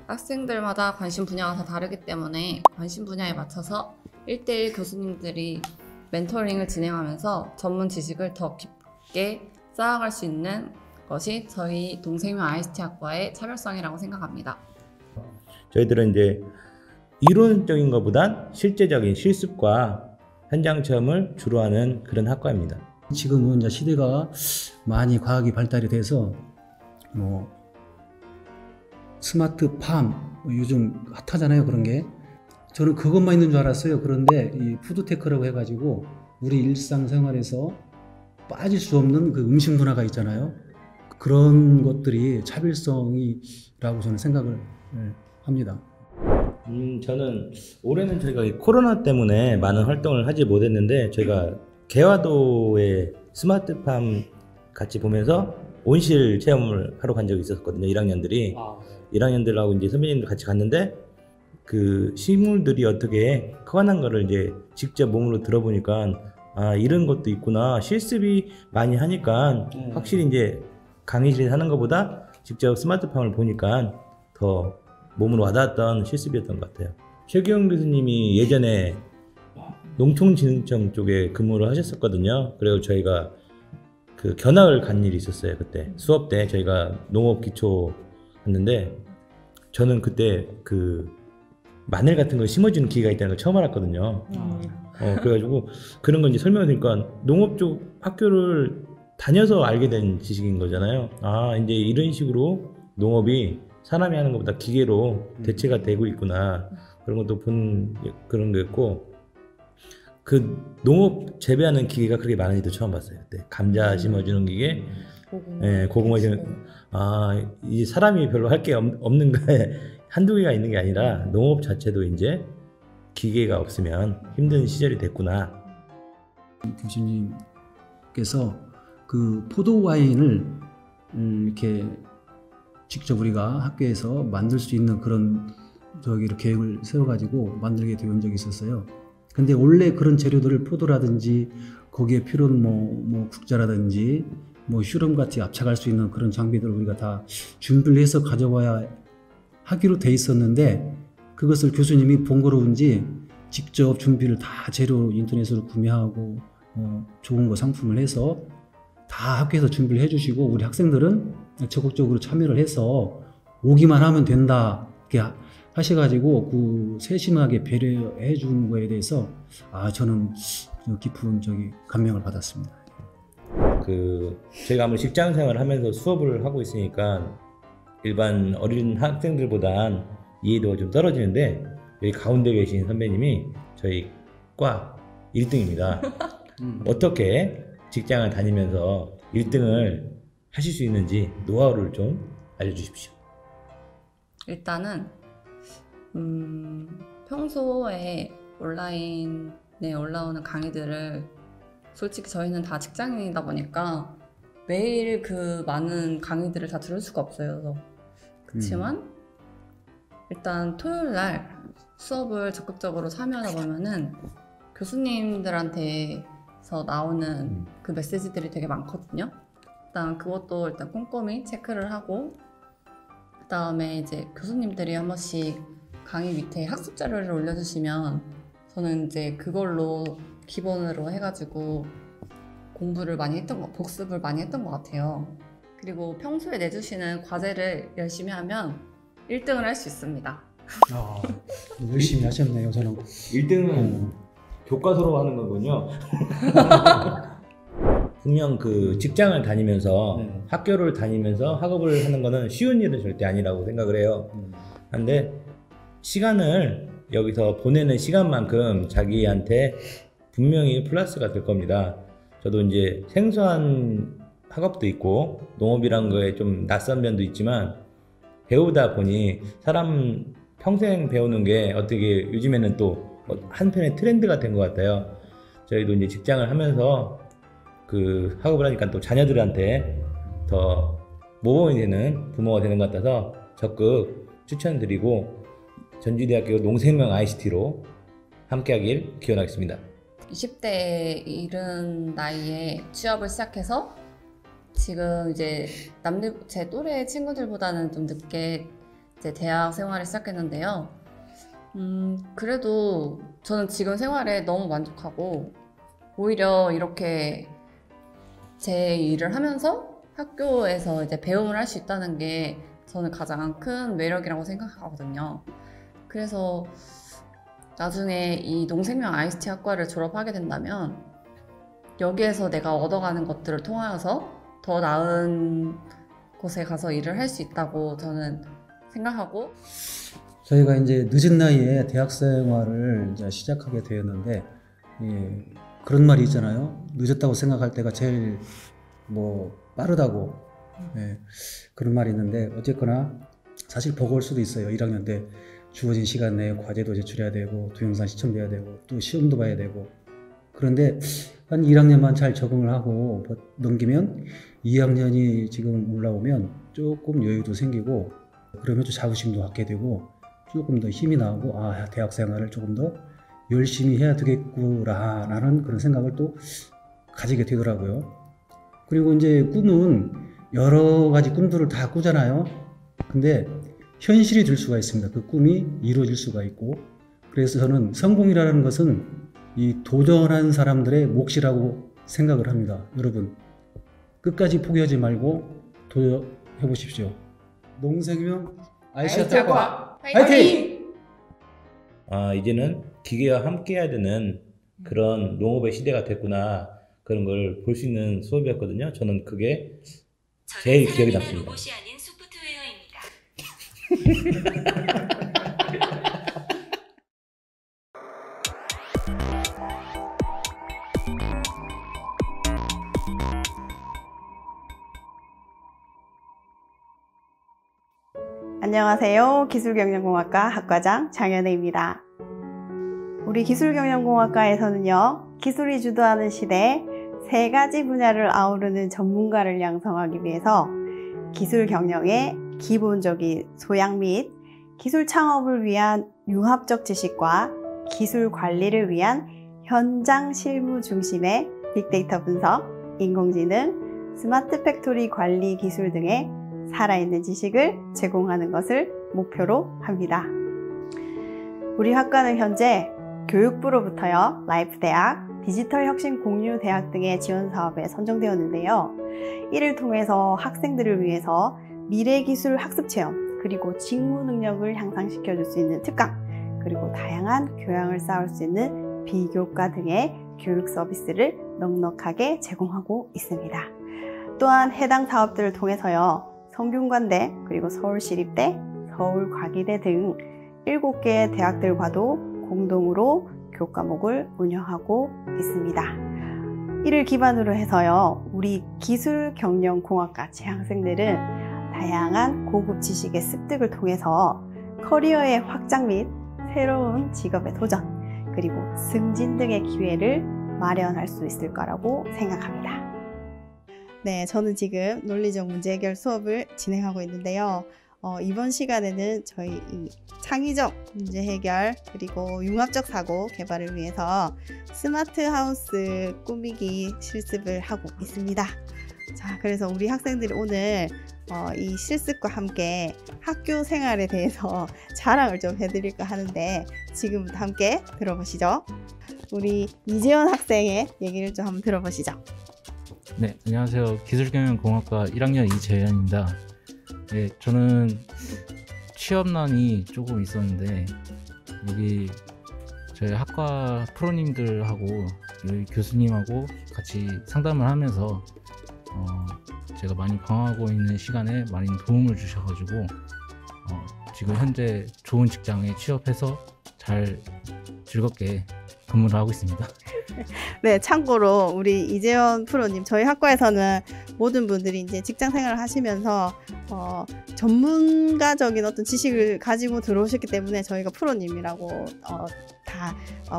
학생들마다 관심 분야가 다 다르기 때문에 관심 분야에 맞춰서 1대1 교수님들이 멘토링을 진행하면서 전문 지식을 더 깊게 쌓아갈 수 있는 것이 저희 농생명 ICT학과의 차별성이라고 생각합니다. 저희들은 이제 이론적인 것보단 실제적인 실습과 현장 체험을 주로 하는 그런 학과입니다. 지금은 이제 시대가 많이 과학이 발달이 돼서 스마트팜 요즘 핫하잖아요. 그런 게 저는 그것만 있는 줄 알았어요. 그런데 이 푸드테크라고 해가지고 우리 일상생활에서 빠질 수 없는 그 음식 문화가 있잖아요. 그런 것들이 차별성이라고 저는 생각을 합니다. 저는 올해는 저희가 코로나 때문에 많은 활동을 하지 못했는데 저희가 개화도의 스마트팜 같이 보면서 온실 체험을 하러 간 적이 있었거든요. 1학년들이 1학년들하고 이제 선배님들 같이 갔는데 그 식물들이 어떻게 커가는 거를 이제 직접 몸으로 들어보니까 이런 것도 있구나. 실습이 많이 하니까 확실히 이제 강의실에 하는 것보다 직접 스마트팜을 보니까 더 몸으로 와닿았던 실습이었던 것 같아요. 최기영 교수님이 예전에 농촌진흥청 쪽에 근무를 하셨었거든요. 그래서 저희가 그 견학을 간 일이 있었어요. 그때 수업 때 저희가 농업 기초 했는데 저는 그때 그 마늘 같은 걸 심어주는 기계가 있다는 걸 처음 알았거든요. 그래가지고 그런 건 이제 설명드리니까 농업 쪽 학교를 다녀서 알게 된 지식인 거잖아요. 아, 이제 이런 식으로 농업이 사람이 하는 것보다 기계로 대체가 되고 있구나. 그런 것도 본 그런 거였고, 그 농업 재배하는 기계가 그렇게 많은지도 처음 봤어요. 그때 감자 심어주는 기계, 고구마 심어주는, 아, 이 사람이 별로 할 게 없는 거에 한두 개가 있는 게 아니라 농업 자체도 이제 기계가 없으면 힘든 시절이 됐구나. 교수님께서 그 포도 와인을 이렇게 직접 우리가 학교에서 만들 수 있는 그런 계획을 세워가지고 만들게 되온 적이 있었어요. 근데 원래 그런 재료들을 포도라든지 거기에 필요한 뭐 국자라든지 뭐 슈럼 같이 압착할 수 있는 그런 장비들을 우리가 다 준비를 해서 가져와야 하기로 돼 있었는데, 그것을 교수님이 번거로운지 직접 준비를 다 재료 인터넷으로 구매하고 좋은 거 상품을 해서 다 학교에서 준비를 해주시고, 우리 학생들은 적극적으로 참여를 해서 오기만 하면 된다 이렇게 하셔가지고 그 세심하게 배려해 준 거에 대해서 저는 깊은 감명을 받았습니다. 그 제가 아무래도 직장 생활을 하면서 수업을 하고 있으니까 일반 어린 학생들보단 이해도가 좀 떨어지는데, 여기 가운데 계신 선배님이 저희 과 1등입니다. 어떻게 직장을 다니면서 1등을 하실 수 있는지 노하우를 좀 알려주십시오. 일단은 평소에 온라인에 올라오는 강의들을, 솔직히 저희는 다 직장인이다 보니까 매일 그 많은 강의들을 다 들을 수가 없어요. 그렇지만 일단 토요일 날 수업을 적극적으로 참여하다 보면은 교수님들한테서 나오는 그 메시지들이 되게 많거든요. 일단 그것도 일단 꼼꼼히 체크를 하고, 그 다음에 이제 교수님들이 한 번씩 강의 밑에 학습 자료를 올려주시면 저는 이제 그걸로 기본으로 해가지고 공부를 많이 복습을 많이 했던 것 같아요. 그리고 평소에 내주시는 과제를 열심히 하면 1등을 할 수 있습니다. 열심히 하셨네요. 저는 1등은 교과서로 하는 거군요. 분명 그 직장을 다니면서 학교를 다니면서 학업을 하는 거는 쉬운 일은 절대 아니라고 생각을 해요. 근데 시간을 여기서 보내는 시간만큼 자기한테 분명히 플러스가 될 겁니다. 저도 이제 생소한 학업도 있고 농업이란 거에 좀 낯선 면도 있지만, 배우다 보니 사람 평생 배우는 게 어떻게 요즘에는 또 한편의 트렌드가 된 것 같아요. 저희도 이제 직장을 하면서 그 학업을 하니까 또 자녀들한테 더 모범이 되는 부모가 되는 것 같아서 적극 추천드리고, 전주대학교 농생명 ICT로 함께하길 기원하겠습니다. 20대 이른 나이에 취업을 시작해서 지금 이제 제 또래 친구들보다는 좀 늦게 이제 대학 생활을 시작했는데요. 그래도 저는 지금 생활에 너무 만족하고, 오히려 이렇게 제 일을 하면서 학교에서 이제 배움을 할 수 있다는 게 저는 가장 큰 매력이라고 생각하거든요. 그래서 나중에 이 농생명 ICT 학과를 졸업하게 된다면 여기에서 내가 얻어가는 것들을 통하여서 더 나은 곳에 가서 일을 할 수 있다고 저는 생각하고, 저희가 이제 늦은 나이에 대학 생활을 이제 시작하게 되었는데, 그런 말이 있잖아요. 늦었다고 생각할 때가 제일 빠르다고. 그런 말이 있는데, 어쨌거나 사실 버거울 수도 있어요. 1학년 때 주어진 시간 내에 과제도 제출해야 되고 동영상 시청돼야 되고 또 시험도 봐야 되고, 그런데 한 1학년만 잘 적응을 하고 넘기면 2학년이 지금 올라오면 조금 여유도 생기고, 그러면 또 자부심도 갖게 되고 조금 더 힘이 나오고, 대학 생활을 조금 더 열심히 해야 되겠구나라는 그런 생각을 또 가지게 되더라고요. 그리고 이제 꿈은 여러 가지 꿈들을 다 꾸잖아요. 근데 현실이 될 수가 있습니다. 그 꿈이 이루어질 수가 있고, 그래서 저는 성공이라는 것은 이 도전한 사람들의 몫이라고 생각을 합니다. 여러분 끝까지 포기하지 말고 도전해 보십시오. 농생명 IC학과 화이팅! 이제는 기계와 함께 해야 되는 그런 농업의 시대가 됐구나, 그런 걸 볼 수 있는 수업이었거든요. 저는 그게 제일 기억에 남습니다. 안녕하세요. 기술경영공학과 학과장 장연혜입니다. 우리 기술경영공학과에서는요, 기술이 주도하는 시대에 3가지 분야를 아우르는 전문가를 양성하기 위해서 기술 경영의 기본적인 소양 및 기술 창업을 위한 융합적 지식과 기술 관리를 위한 현장 실무 중심의 빅데이터 분석, 인공지능, 스마트 팩토리 관리 기술 등의 살아있는 지식을 제공하는 것을 목표로 합니다. 우리 학과는 현재 교육부로부터요, 라이프대학, 디지털혁신공유대학 등의 지원사업에 선정되었는데요. 이를 통해서 학생들을 위해서 미래기술 학습체험, 그리고 직무 능력을 향상시켜줄 수 있는 특강, 그리고 다양한 교양을 쌓을 수 있는 비교과 등의 교육 서비스를 넉넉하게 제공하고 있습니다. 또한 해당 사업들을 통해서요, 성균관대, 그리고 서울시립대, 서울과기대 등 7개의 대학들과도 공동으로 교과목을 운영하고 있습니다. 이를 기반으로 해서요, 우리 기술경영공학과 재학생들은 다양한 고급 지식의 습득을 통해서 커리어의 확장 및 새로운 직업의 도전, 그리고 승진 등의 기회를 마련할 수 있을 거라고 생각합니다. 네, 저는 지금 논리적 문제 해결 수업을 진행하고 있는데요. 이번 시간에는 저희 이 창의적 문제 해결, 그리고 융합적 사고 개발을 위해서 스마트 하우스 꾸미기 실습을 하고 있습니다. 자, 그래서 우리 학생들이 오늘 이 실습과 함께 학교 생활에 대해서 자랑을 좀 해드릴까 하는데, 지금부터 함께 들어보시죠. 우리 이재원 학생의 얘기를 좀 한번 들어보시죠. 네, 안녕하세요. 기술경영공학과 1학년 이재현입니다. 네, 저는 취업난이 조금 있었는데, 여기 저희 학과 프로님들하고 여기 교수님하고 같이 상담을 하면서 제가 많이 방황하고 있는 시간에 많이 도움을 주셔가지고 지금 현재 좋은 직장에 취업해서 잘 즐겁게 근무를 하고 있습니다. 네, 참고로 우리 이재원 프로님, 저희 학과에서는 모든 분들이 이제 직장 생활을 하시면서 전문가적인 어떤 지식을 가지고 들어오셨기 때문에 저희가 프로님이라고 다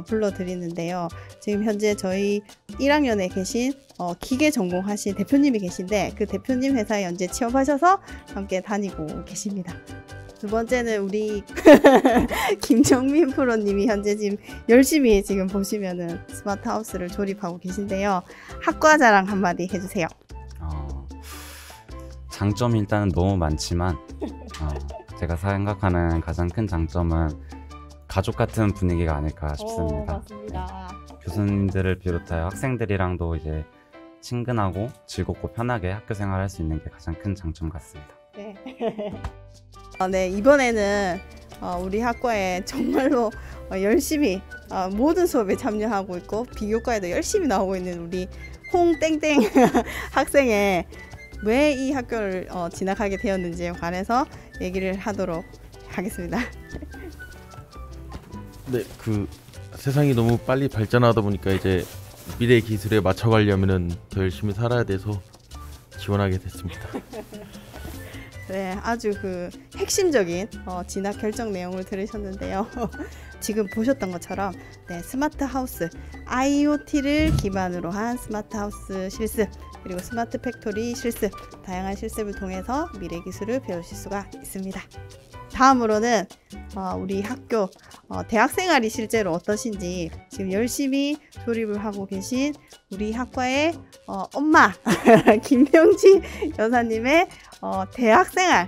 불러드리는데요. 지금 현재 저희 1학년에 계신 기계 전공하신 대표님이 계신데, 그 대표님 회사에 현재 취업하셔서 함께 다니고 계십니다. 두 번째는 우리 김정민 프로님이 현재 지금 열심히 지금 보시면은 스마트 하우스를 조립하고 계신데요. 학과 자랑 한마디 해주세요. 장점이 일단은 너무 많지만 제가 생각하는 가장 큰 장점은 가족 같은 분위기가 아닐까 싶습니다. 맞습니다. 네. 교수님들을 비롯하여 학생들이랑도 이제 친근하고 즐겁고 편하게 학교 생활할 수 있는 게 가장 큰 장점 같습니다. 네. 네, 이번에는 우리 학과에 정말로 열심히 모든 수업에 참여하고 있고 비교과에도 열심히 나오고 있는 우리 홍땡땡 학생의 왜 이 학교를 진학하게 되었는지에 관해서 얘기를 하도록 하겠습니다. 네, 세상이 너무 빨리 발전하다 보니까 이제 미래 기술에 맞춰가려면은 더 열심히 살아야 돼서 지원하게 됐습니다. 네, 아주 핵심적인 진학 결정 내용을 들으셨는데요. 지금 보셨던 것처럼 네, 스마트 하우스, IoT를 기반으로 한 스마트 하우스 실습, 그리고 스마트 팩토리 실습, 다양한 실습을 통해서 미래 기술을 배우실 수가 있습니다. 다음으로는 우리 학교 대학 생활이 실제로 어떠신지 지금 열심히 조립을 하고 계신 우리 학과의 엄마 김명지 여사님의 대학 생활,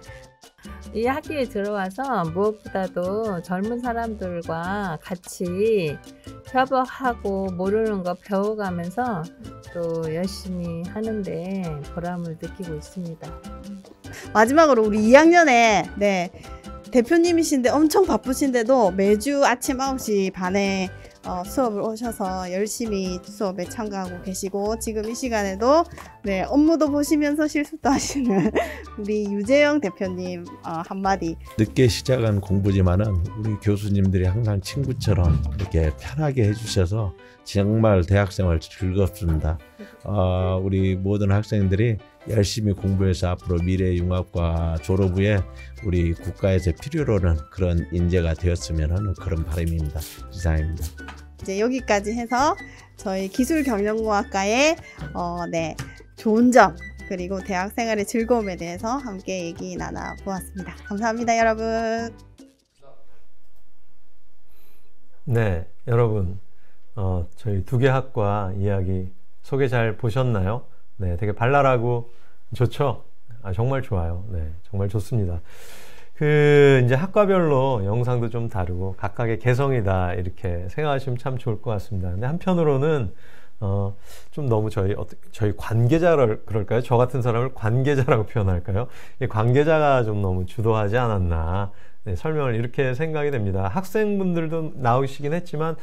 이 학교에 들어와서 무엇보다도 젊은 사람들과 같이 협업하고 모르는 거 배워가면서 또 열심히 하는데 보람을 느끼고 있습니다. 마지막으로 우리 2학년에 대표님이신데 엄청 바쁘신데도 매주 아침 9시 반에 수업을 오셔서 열심히 수업에 참가하고 계시고 지금 이 시간에도 업무도 보시면서 실습도 하시는 우리 유재영 대표님 한마디. 늦게 시작한 공부지만은 우리 교수님들이 항상 친구처럼 이렇게 편하게 해주셔서 정말 대학생활 즐겁습니다. 우리 모든 학생들이 열심히 공부해서 앞으로 미래융합과 졸업 후에 우리 국가에서 필요로 하는 그런 인재가 되었으면 하는 그런 바람입니다. 이상입니다. 이제 여기까지 해서 저희 기술경영공학과의 좋은 점 그리고 대학생활의 즐거움에 대해서 함께 얘기 나눠보았습니다. 감사합니다, 여러분. 네, 여러분 저희 두 개 학과 이야기 소개 잘 보셨나요? 네, 되게 발랄하고 좋죠? 정말 좋아요. 네, 정말 좋습니다. 이제 학과별로 영상도 좀 다르고 각각의 개성이다 이렇게 생각하시면 참 좋을 것 같습니다. 근데 한편으로는 좀 너무 저희 관계자를 그럴까요? 저 같은 사람을 관계자라고 표현할까요? 이 관계자가 좀 너무 주도하지 않았나. 네, 설명을 이렇게 생각이 됩니다. 학생분들도 나오시긴 했지만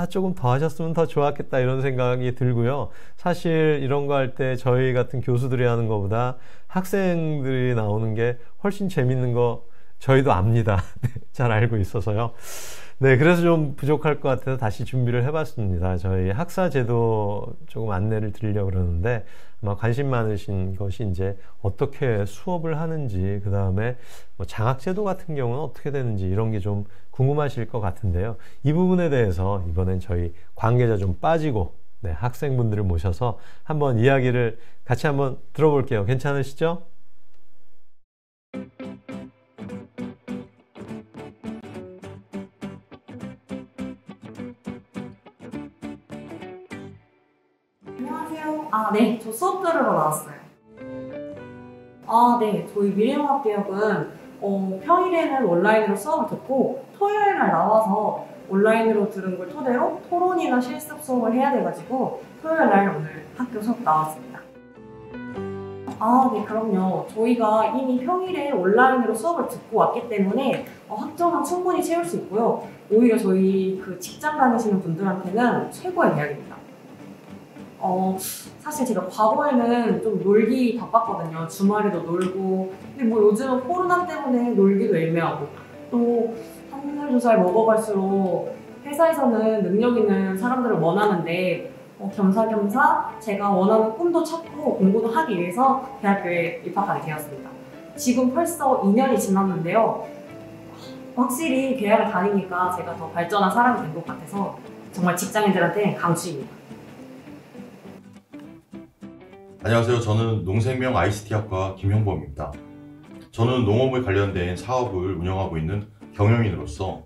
조금 더 하셨으면 더 좋았겠다 이런 생각이 들고요. 사실 이런 거 할 때 저희 같은 교수들이 하는 것보다 학생들이 나오는 게 훨씬 재밌는 거 저희도 압니다. 잘 알고 있어서요. 네, 그래서 좀 부족할 것 같아서 다시 준비를 해봤습니다. 저희 학사 제도 조금 안내를 드리려고 그러는데 아마 관심 많으신 것이 이제 어떻게 수업을 하는지, 그 다음에 뭐 장학 제도 같은 경우는 어떻게 되는지 이런 게 좀 궁금하실 것 같은데요. 이 부분에 대해서 이번엔 저희 관계자 좀 빠지고 학생분들을 모셔서 한번 이야기를 같이 한번 들어볼게요. 괜찮으시죠? 안녕하세요. 네, 저 수업 들으러 나왔어요. 네, 저희 미래융합대학은 평일에는 온라인으로 수업을 듣고 토요일 날 나와서 온라인으로 들은 걸 토대로 토론이나 실습 수업을 해야 돼가지고 토요일 날 오늘 학교 수업 나왔습니다. 네, 그럼요. 저희가 이미 평일에 온라인으로 수업을 듣고 왔기 때문에 학점은 충분히 채울 수 있고요. 오히려 저희 직장 다니시는 분들한테는 최고의 대학입니다. 사실 제가 과거에는 좀 놀기 바빴거든요. 주말에도 놀고. 근데 뭐 요즘은 코로나 때문에 놀기도 애매하고 또 한 살 두 살 먹어갈수록 회사에서는 능력 있는 사람들을 원하는데 겸사겸사 제가 원하는 꿈도 찾고 공부도 하기 위해서 대학교에 입학하게 되었습니다. 지금 벌써 2년이 지났는데요. 확실히 대학을 다니니까 제가 더 발전한 사람이 된 것 같아서 정말 직장인들한테 강추입니다. 안녕하세요. 저는 농생명 ICT학과 김형범입니다. 저는 농업에 관련된 사업을 운영하고 있는 경영인으로서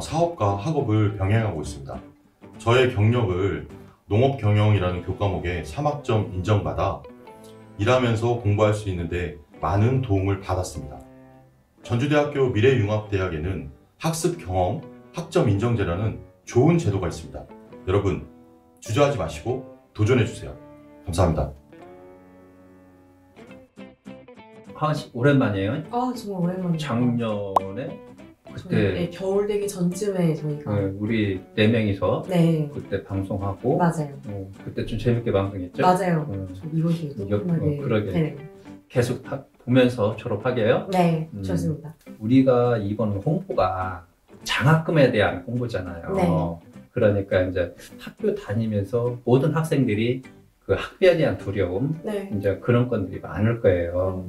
사업과 학업을 병행하고 있습니다. 저의 경력을 농업경영이라는 교과목에 3학점 인정받아 일하면서 공부할 수 있는데 많은 도움을 받았습니다. 전주대학교 미래융합대학에는 학습경험, 학점 인정제라는 좋은 제도가 있습니다. 여러분, 주저하지 마시고 도전해주세요. 감사합니다. 오랜만이에요? 정말 오랜만이에요. 작년에 그때 네, 겨울 되기 전쯤에 저희가 우리 4명이서 그때 방송하고 맞아요. 그때 좀 재밌게 방송했죠? 맞아요. 이것이 그러게 네. 계속 보면서 졸업하게요? 네, 좋습니다. 우리가 이번 홍보가 장학금에 대한 홍보잖아요. 네. 그러니까 이제 학교 다니면서 모든 학생들이 그 학비에 대한 두려움, 이제 그런 건들이 많을 거예요.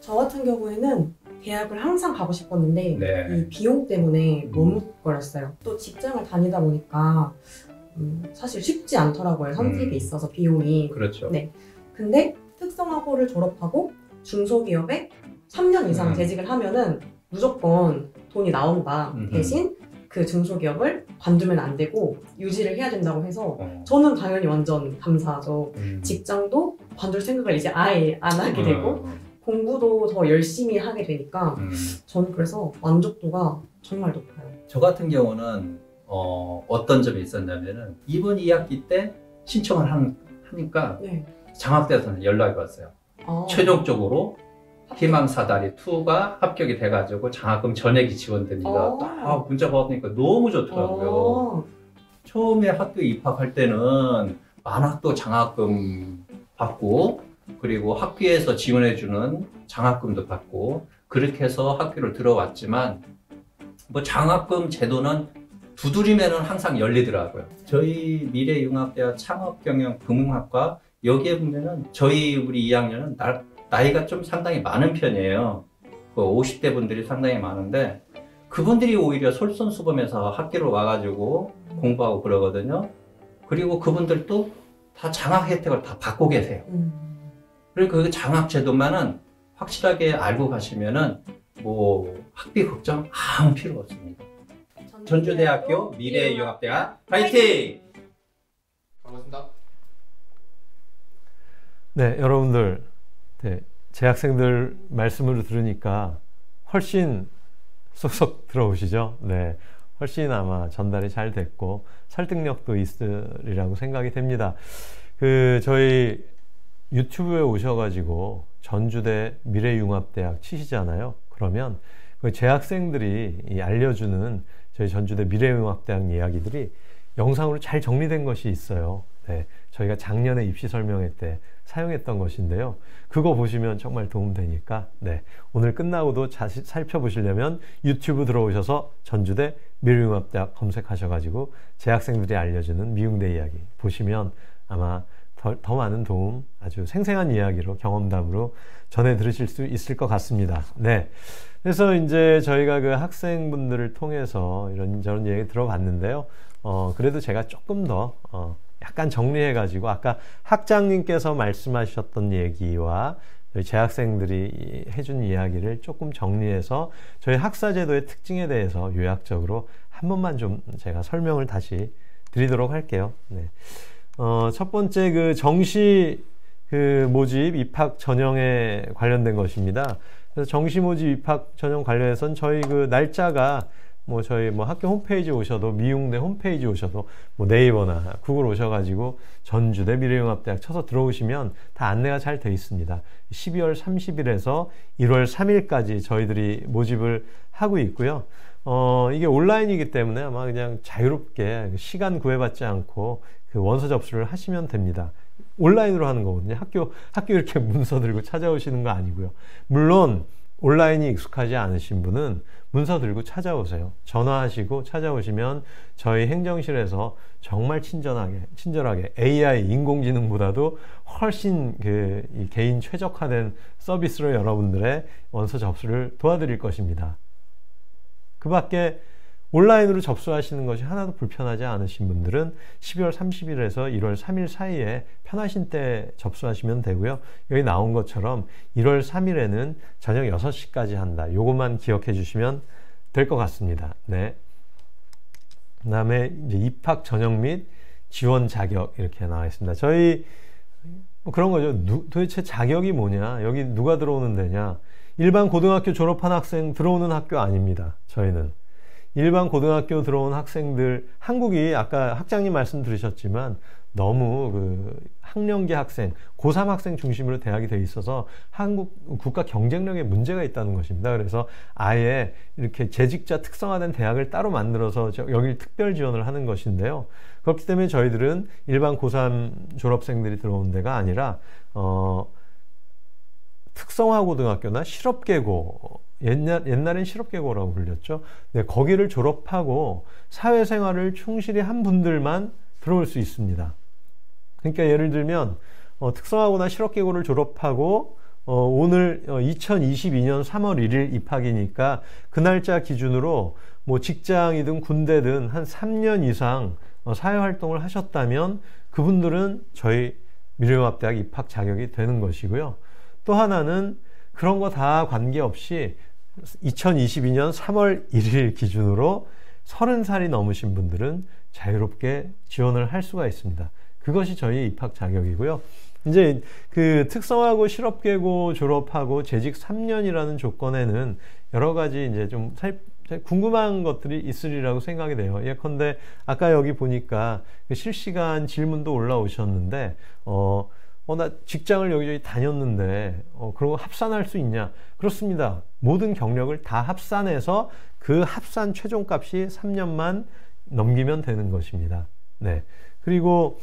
저 같은 경우에는 대학을 항상 가고 싶었는데 이 비용 때문에 머뭇거렸어요. 또 직장을 다니다 보니까 사실 쉽지 않더라고요. 선택에 있어서 비용이. 그렇죠. 네. 근데 특성화고를 졸업하고 중소기업에 3년 이상 재직을 하면은 무조건 돈이 나온다. 대신 그 중소기업을 관두면 안 되고 유지를 해야 된다고 해서 저는 당연히 완전 감사하죠. 직장도 관둘 생각을 이제 아예 안 하게 되고 공부도 더 열심히 하게 되니까 저는 그래서 만족도가 정말 높아요. 저 같은 경우는 어떤 점이 있었냐면은 이번 2학기 때 신청을 하니까 네. 장학대에서는 연락이 왔어요. 최종적으로 희망사다리 2가 합격이 돼가지고 장학금 전액이 지원됩니다. 딱 문자가 왔으니까 너무 좋더라고요. 처음에 학교에 입학할 때는 만학도 장학금 받고 그리고 학교에서 지원해주는 장학금도 받고 그렇게 해서 학교를 들어왔지만 뭐 장학금 제도는 두드리면은 항상 열리더라고요. 저희 미래융합대학 창업경영금융학과 여기에 보면은 우리 2학년은 나이가 좀 상당히 많은 편이에요. 50대 분들이 상당히 많은데 그분들이 오히려 솔선수범해서 학교로 와가지고 공부하고 그러거든요. 그리고 그분들도 다 장학 혜택을 다 받고 계세요. 그리고 그 장학 제도만은 확실하게 알고 가시면은 뭐 학비 걱정 아무 필요 없습니다. 전주대학교 미래융합대학 파이팅! 반갑습니다. 네, 여러분들, 재학생들 말씀을 들으니까 훨씬 쏙쏙 들어오시죠? 네, 훨씬 아마 전달이 잘 됐고 설득력도 있으리라고 생각이 됩니다. 저희 유튜브에 오셔가지고 전주대 미래융합대학 치시잖아요. 그러면 그 재학생들이 알려주는 저희 전주대 미래융합대학 이야기들이 영상으로 잘 정리된 것이 있어요. 네, 저희가 작년에 입시 설명회 때 사용했던 것인데요. 그거 보시면 정말 도움되니까 오늘 끝나고도 다시 살펴보시려면 유튜브 들어오셔서 전주대 미래융합대학 검색하셔가지고 재학생들이 알려주는 미융대 이야기 보시면 아마 더 많은 도움, 아주 생생한 이야기로 경험담으로 전해 들으실 수 있을 것 같습니다. 네. 그래서 이제 저희가 그 학생분들을 통해서 이런저런 얘기 들어봤는데요. 그래도 제가 조금 더 약간 정리해가지고 아까 학장님께서 말씀하셨던 얘기와 저희 재학생들이 해준 이야기를 조금 정리해서 저희 학사제도의 특징에 대해서 요약적으로 한 번만 좀 제가 설명을 다시 드리도록 할게요. 네. 첫 번째 그 정시 모집 입학 전형에 관련된 것입니다. 그래서 정시 모집 입학 전형 관련해서는 저희 그 날짜가 저희 학교 홈페이지 오셔도 미융대 홈페이지 오셔도 네이버나 구글 오셔가지고 전주대 미래융합대학 쳐서 들어오시면 다 안내가 잘 돼 있습니다. 12월 30일에서 1월 3일까지 저희들이 모집을 하고 있고요. 이게 온라인이기 때문에 아마 그냥 자유롭게 시간 구애받지 않고 그 원서 접수를 하시면 됩니다. 온라인으로 하는 거거든요. 학교 이렇게 문서 들고 찾아오시는 거 아니고요. 물론 온라인이 익숙하지 않으신 분은 문서 들고 찾아오세요. 전화하시고 찾아오시면 저희 행정실에서 정말 친절하게 AI 인공지능보다도 훨씬 이 개인 최적화된 서비스로 여러분들의 원서 접수를 도와드릴 것입니다. 그 밖에 온라인으로 접수하시는 것이 하나도 불편하지 않으신 분들은 12월 30일에서 1월 3일 사이에 편하신 때 접수하시면 되고요. 여기 나온 것처럼 1월 3일에는 저녁 6시까지 한다. 요것만 기억해 주시면 될 것 같습니다. 네. 그 다음에 이제 입학 전형 및 지원 자격 이렇게 나와 있습니다. 저희 그런 거죠. 도대체 자격이 뭐냐? 여기 누가 들어오는 데냐? 일반 고등학교 졸업한 학생 들어오는 학교 아닙니다. 저희는. 일반 고등학교 들어온 학생들, 한국이 아까 학장님 말씀 들으셨지만 너무 학령기 학생, 고3 학생 중심으로 대학이 돼 있어서 한국 국가 경쟁력에 문제가 있다는 것입니다. 그래서 아예 이렇게 재직자 특성화된 대학을 따로 만들어서 여길 특별 지원을 하는 것인데요. 그렇기 때문에 저희들은 일반 고3 졸업생들이 들어온 데가 아니라 특성화 고등학교나 실업계고, 옛날엔 실업계고라고 불렸죠. 네, 거기를 졸업하고 사회생활을 충실히 한 분들만 들어올 수 있습니다. 그러니까 예를 들면 특성화고나 실업계고를 졸업하고 오늘 2022년 3월 1일 입학이니까 그 날짜 기준으로 직장이든 군대든 한 3년 이상 사회활동을 하셨다면 그분들은 저희 미래융합대학 입학 자격이 되는 것이고요. 또 하나는 그런 거 다 관계없이 2022년 3월 1일 기준으로 30살이 넘으신 분들은 자유롭게 지원을 할 수가 있습니다. 그것이 저희 입학 자격이고요. 이제 그 특성화고 실업계고 졸업하고 재직 3년이라는 조건에는 여러 가지 이제 좀 궁금한 것들이 있으리라고 생각이 돼요. 예컨대 아까 여기 보니까 그 실시간 질문도 올라오셨는데 나 직장을 여기저기 다녔는데 그러고 합산할 수 있냐? 그렇습니다. 모든 경력을 다 합산해서 그 합산 최종값이 3년만 넘기면 되는 것입니다. 네. 그리고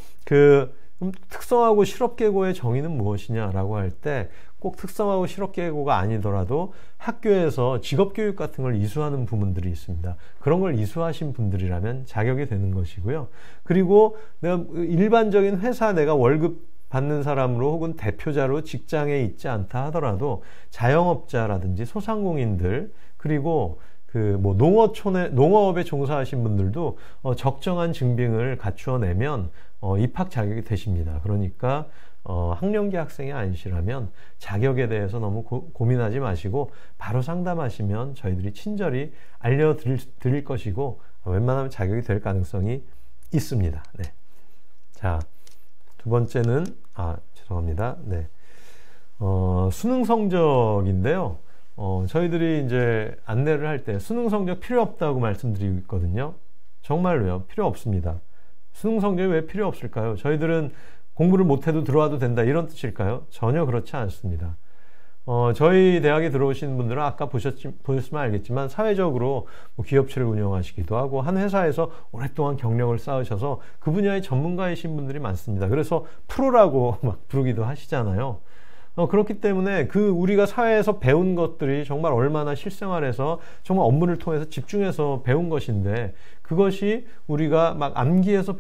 특성화고 실업계고의 정의는 무엇이냐라고 할 때 꼭 특성화고 실업계고가 아니더라도 학교에서 직업교육 같은 걸 이수하는 부문들이 있습니다. 그런 걸 이수하신 분들이라면 자격이 되는 것이고요. 그리고 내가 일반적인 회사 내가 월급 받는 사람으로 혹은 대표자로 직장에 있지 않다 하더라도 자영업자라든지 소상공인들 그리고 농어업에 종사하신 분들도 적정한 증빙을 갖추어내면 입학 자격이 되십니다. 그러니까 학령기 학생이 아니시라면 자격에 대해서 너무 고민하지 마시고 바로 상담하시면 저희들이 친절히 알려드릴 것이고 웬만하면 자격이 될 가능성이 있습니다. 네. 자, 두 번째는 죄송합니다. 네. 수능 성적인데요. 저희들이 이제 안내를 할 때 수능 성적 필요 없다고 말씀드리고 있거든요. 정말로요. 필요 없습니다. 수능 성적이 왜 필요 없을까요? 저희들은 공부를 못해도 들어와도 된다 이런 뜻일까요? 전혀 그렇지 않습니다. 저희 대학에 들어오신 분들은 아까 보셨으면 알겠지만 사회적으로 기업체를 운영하시기도 하고 한 회사에서 오랫동안 경력을 쌓으셔서 그 분야의 전문가이신 분들이 많습니다. 그래서 프로라고 막 부르기도 하시잖아요. 그렇기 때문에 우리가 사회에서 배운 것들이 정말 얼마나 실생활에서 정말 업무를 통해서 집중해서 배운 것인데 그것이 우리가 막 암기해서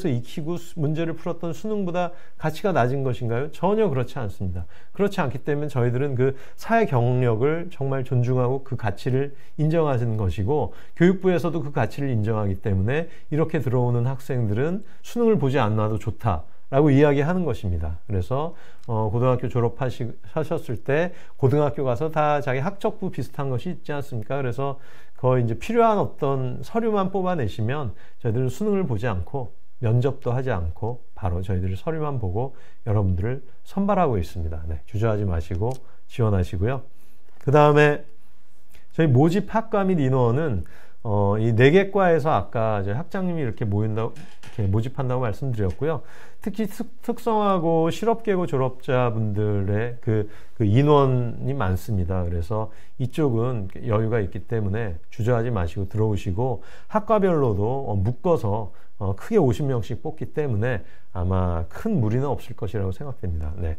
익히고 문제를 풀었던 수능보다 가치가 낮은 것인가요? 전혀 그렇지 않습니다. 그렇지 않기 때문에 저희들은 그 사회 경력을 정말 존중하고 그 가치를 인정하시는 것이고 교육부에서도 그 가치를 인정하기 때문에 이렇게 들어오는 학생들은 수능을 보지 않아도 좋다. 라고 이야기하는 것입니다. 그래서 고등학교 졸업하셨을 때 고등학교 가서 다 자기 학적부 비슷한 것이 있지 않습니까? 그래서 거의 이제 필요한 어떤 서류만 뽑아내시면 저희들은 수능을 보지 않고 면접도 하지 않고 바로 저희들이 서류만 보고 여러분들을 선발하고 있습니다. 네, 주저하지 마시고 지원하시고요. 그 다음에 저희 모집 학과 및 인원은 이 4개 과에서 아까 저희 학장님이 이렇게 모집한다고 말씀드렸고요. 특히 특성화고 실업계고 졸업자분들의 그 인원이 많습니다. 그래서 이쪽은 여유가 있기 때문에 주저하지 마시고 들어오시고 학과별로도 묶어서 크게 50명씩 뽑기 때문에 아마 큰 무리는 없을 것이라고 생각됩니다. 네.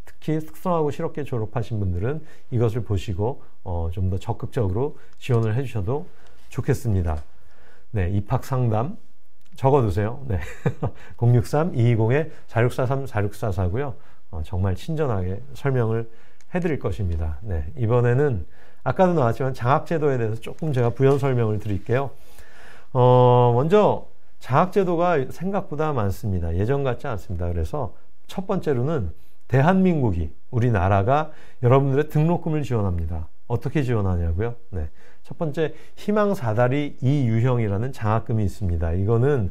특히 특성화고 실업계 졸업하신 분들은 이것을 보시고 좀 더 적극적으로 지원을 해주셔도 좋겠습니다. 네, 입학 상담 적어두세요. 네. 063-220-4643-4644고요. 정말 친절하게 설명을 해드릴 것입니다. 네. 이번에는 아까도 나왔지만 장학제도에 대해서 조금 제가 부연 설명을 드릴게요. 먼저 장학제도가 생각보다 많습니다. 예전 같지 않습니다. 그래서 첫 번째로는 대한민국이 우리나라가 여러분들의 등록금을 지원합니다. 어떻게 지원하냐고요? 네. 첫 번째 희망사다리 2유형이라는 장학금이 있습니다. 이거는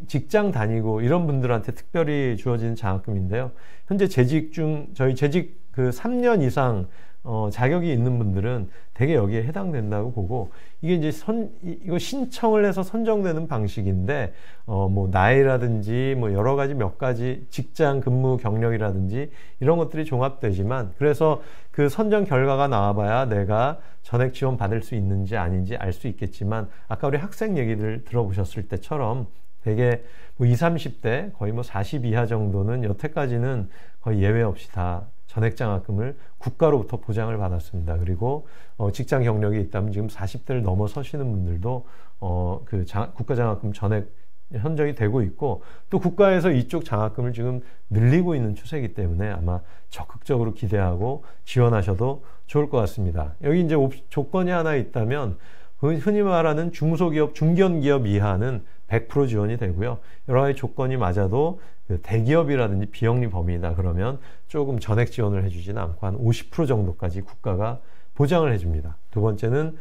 직장 다니고 이런 분들한테 특별히 주어지는 장학금인데요. 현재 저희 재직 3년 이상 자격이 있는 분들은 대개 여기에 해당된다고 보고 이게 이제 이거 신청을 해서 선정되는 방식인데 나이라든지 여러 가지 몇 가지 직장 근무 경력이라든지 이런 것들이 종합되지만 그래서 그 선정 결과가 나와봐야 내가 전액 지원 받을 수 있는지 아닌지 알 수 있겠지만 아까 우리 학생 얘기를 들어보셨을 때처럼 되게 20, 30대 거의 40 이하 정도는 여태까지는 거의 예외 없이 다 전액 장학금을 국가로부터 보장을 받았습니다. 그리고 직장 경력이 있다면 지금 40대를 넘어서시는 분들도 국가 장학금 전액 현정이 되고 있고 또 국가에서 이쪽 장학금을 지금 늘리고 있는 추세이기 때문에 아마 적극적으로 기대하고 지원하셔도 좋을 것 같습니다. 여기 이제 조건이 하나 있다면 흔히 말하는 중소기업, 중견기업 이하는 100% 지원이 되고요. 여러 가지 조건이 맞아도 대기업이라든지 비영리 범위다 그러면 조금 전액 지원을 해주지는 않고 한 50% 정도까지 국가가 보장을 해줍니다. 두 번째는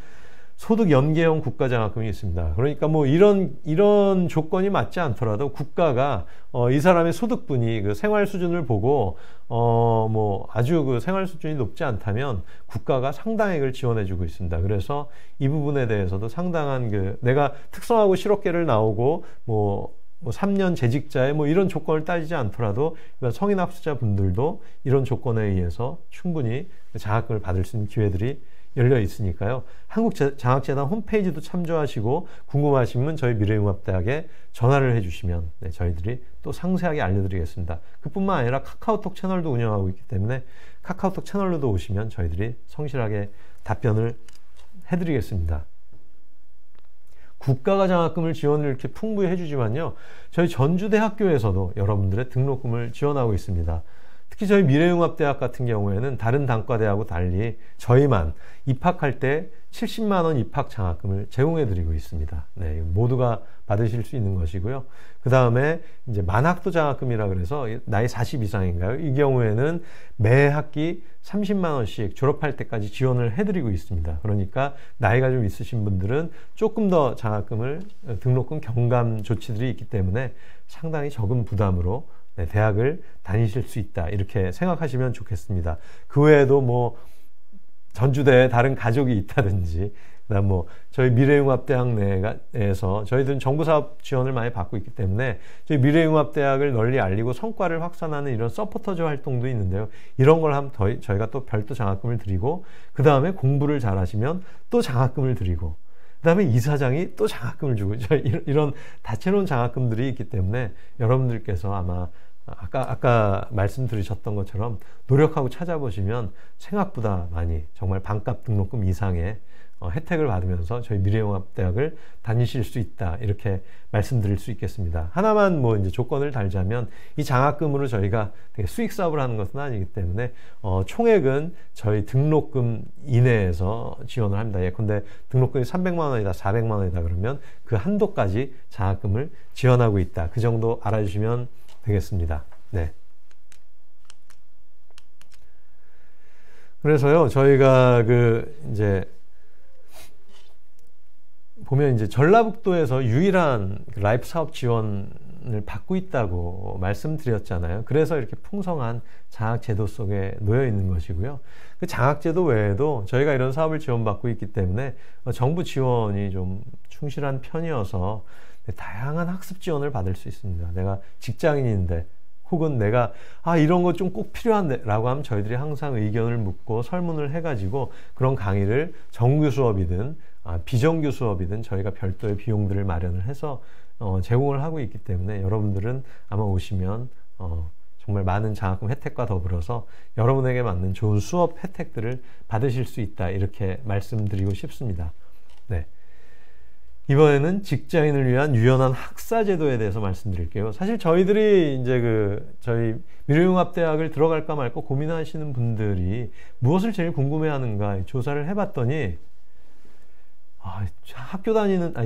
소득 연계형 국가장학금이 있습니다. 그러니까 뭐 이런 조건이 맞지 않더라도 국가가 이 사람의 소득분이 그 생활 수준을 보고 뭐 아주 그 생활 수준이 높지 않다면 국가가 상당액을 지원해주고 있습니다. 그래서 이 부분에 대해서도 상당한 그 내가 특성화고 실업계를 나오고 뭐 3년 재직자의 뭐 이런 조건을 따지지 않더라도 성인 학습자 분들도 이런 조건에 의해서 충분히 장학금을 받을 수 있는 기회들이 열려 있으니까요. 한국장학재단 홈페이지도 참조하시고 궁금하시면 저희 미래융합대학에 전화를 해주시면 네, 저희들이 또 상세하게 알려드리겠습니다. 그뿐만 아니라 카카오톡 채널도 운영하고 있기 때문에 카카오톡 채널로도 오시면 저희들이 성실하게 답변을 해드리겠습니다. 국가가 장학금을 지원을 이렇게 풍부히 해주지만요. 저희 전주대학교에서도 여러분들의 등록금을 지원하고 있습니다. 특히 저희 미래융합대학 같은 경우에는 다른 단과대하고 달리 저희만 입학할 때 70만 원 입학 장학금을 제공해드리고 있습니다. 네, 모두가 받으실 수 있는 것이고요. 그 다음에 이제 만학도 장학금이라 그래서 나이 40 이상인가요? 이 경우에는 매 학기 30만 원씩 졸업할 때까지 지원을 해드리고 있습니다. 그러니까 나이가 좀 있으신 분들은 조금 더 장학금을 등록금 경감 조치들이 있기 때문에 상당히 적은 부담으로 네, 대학을 다니실 수 있다 이렇게 생각하시면 좋겠습니다. 그 외에도 뭐 전주대에 다른 가족이 있다든지 그다음 뭐 저희 미래융합대학 내에서 저희들은 정부사업 지원을 많이 받고 있기 때문에 저희 미래융합대학을 널리 알리고 성과를 확산하는 이런 서포터즈 활동도 있는데요. 이런 걸 하면 저희가 또 별도 장학금을 드리고 그 다음에 공부를 잘하시면 또 장학금을 드리고 그 다음에 이사장이 또 장학금을 주고 이런 다채로운 장학금들이 있기 때문에 여러분들께서 아마 아까 말씀드리셨던 것처럼 노력하고 찾아보시면 생각보다 많이 정말 반값 등록금 이상의 혜택을 받으면서 저희 미래융합대학을 다니실 수 있다 이렇게 말씀드릴 수 있겠습니다. 하나만 뭐 이제 조건을 달자면 이 장학금으로 저희가 되게 수익 사업을 하는 것은 아니기 때문에 총액은 저희 등록금 이내에서 지원을 합니다. 예컨대 등록금이 300만 원이다 400만 원이다 그러면 그 한도까지 장학금을 지원하고 있다. 그 정도 알아주시면 되겠습니다. 네. 그래서요 저희가 이제 보면 이제 전라북도에서 유일한 라이프 사업 지원을 받고 있다고 말씀드렸잖아요. 그래서 이렇게 풍성한 장학 제도 속에 놓여 있는 것이고요. 그 장학 제도 외에도 저희가 이런 사업을 지원받고 있기 때문에 정부 지원이 좀 충실한 편이어서 다양한 학습 지원을 받을 수 있습니다. 내가 직장인인데 혹은 내가 이런 거 좀 꼭 필요한데 라고 하면 저희들이 항상 의견을 묻고 설문을 해가지고 그런 강의를 정규 수업이든 비정규 수업이든 저희가 별도의 비용들을 마련을 해서 제공을 하고 있기 때문에 여러분들은 아마 오시면 정말 많은 장학금 혜택과 더불어서 여러분에게 맞는 좋은 수업 혜택들을 받으실 수 있다 이렇게 말씀드리고 싶습니다. 네. 이번에는 직장인을 위한 유연한 학사 제도에 대해서 말씀드릴게요. 사실 저희들이 이제 저희 미래융합대학을 들어갈까 말까 고민하시는 분들이 무엇을 제일 궁금해하는가 조사를 해봤더니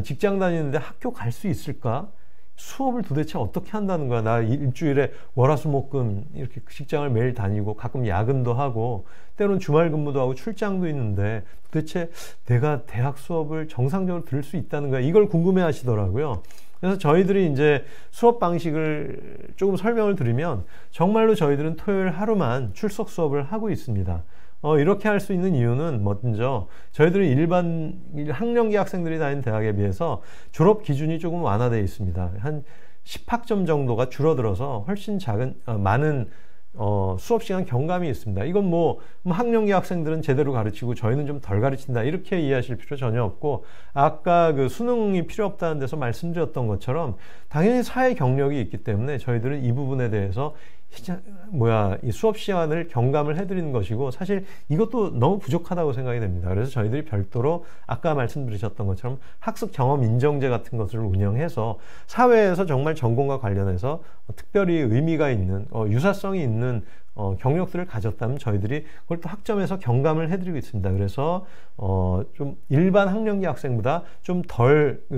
직장 다니는데 학교 갈 수 있을까? 수업을 도대체 어떻게 한다는 거야? 나 일주일에 월화수목금 이렇게 직장을 매일 다니고 가끔 야근도 하고 때로는 주말 근무도 하고 출장도 있는데 도대체 내가 대학 수업을 정상적으로 들을 수 있다는 거야? 이걸 궁금해 하시더라고요. 그래서 저희들이 이제 수업 방식을 조금 설명을 드리면 정말로 저희들은 토요일 하루만 출석 수업을 하고 있습니다. 이렇게 할 수 있는 이유는 먼저 저희들은 일반 학령기 학생들이 다니는 대학에 비해서 졸업 기준이 조금 완화되어 있습니다. 한 10학점 정도가 줄어들어서 훨씬 많은 수업 시간 경감이 있습니다. 이건 뭐 학령기 학생들은 제대로 가르치고 저희는 좀 덜 가르친다 이렇게 이해하실 필요 전혀 없고 아까 수능이 필요 없다는 데서 말씀드렸던 것처럼 당연히 사회 경력이 있기 때문에 저희들은 이 부분에 대해서 이 수업 시간을 경감을 해드리는 것이고 사실 이것도 너무 부족하다고 생각이 됩니다. 그래서 저희들이 별도로 아까 말씀드리셨던 것처럼 학습 경험 인정제 같은 것을 운영해서 사회에서 정말 전공과 관련해서 특별히 의미가 있는 유사성이 있는 경력들을 가졌다면 저희들이 그걸 또 학점에서 경감을 해드리고 있습니다. 그래서 좀 일반 학령기 학생보다 좀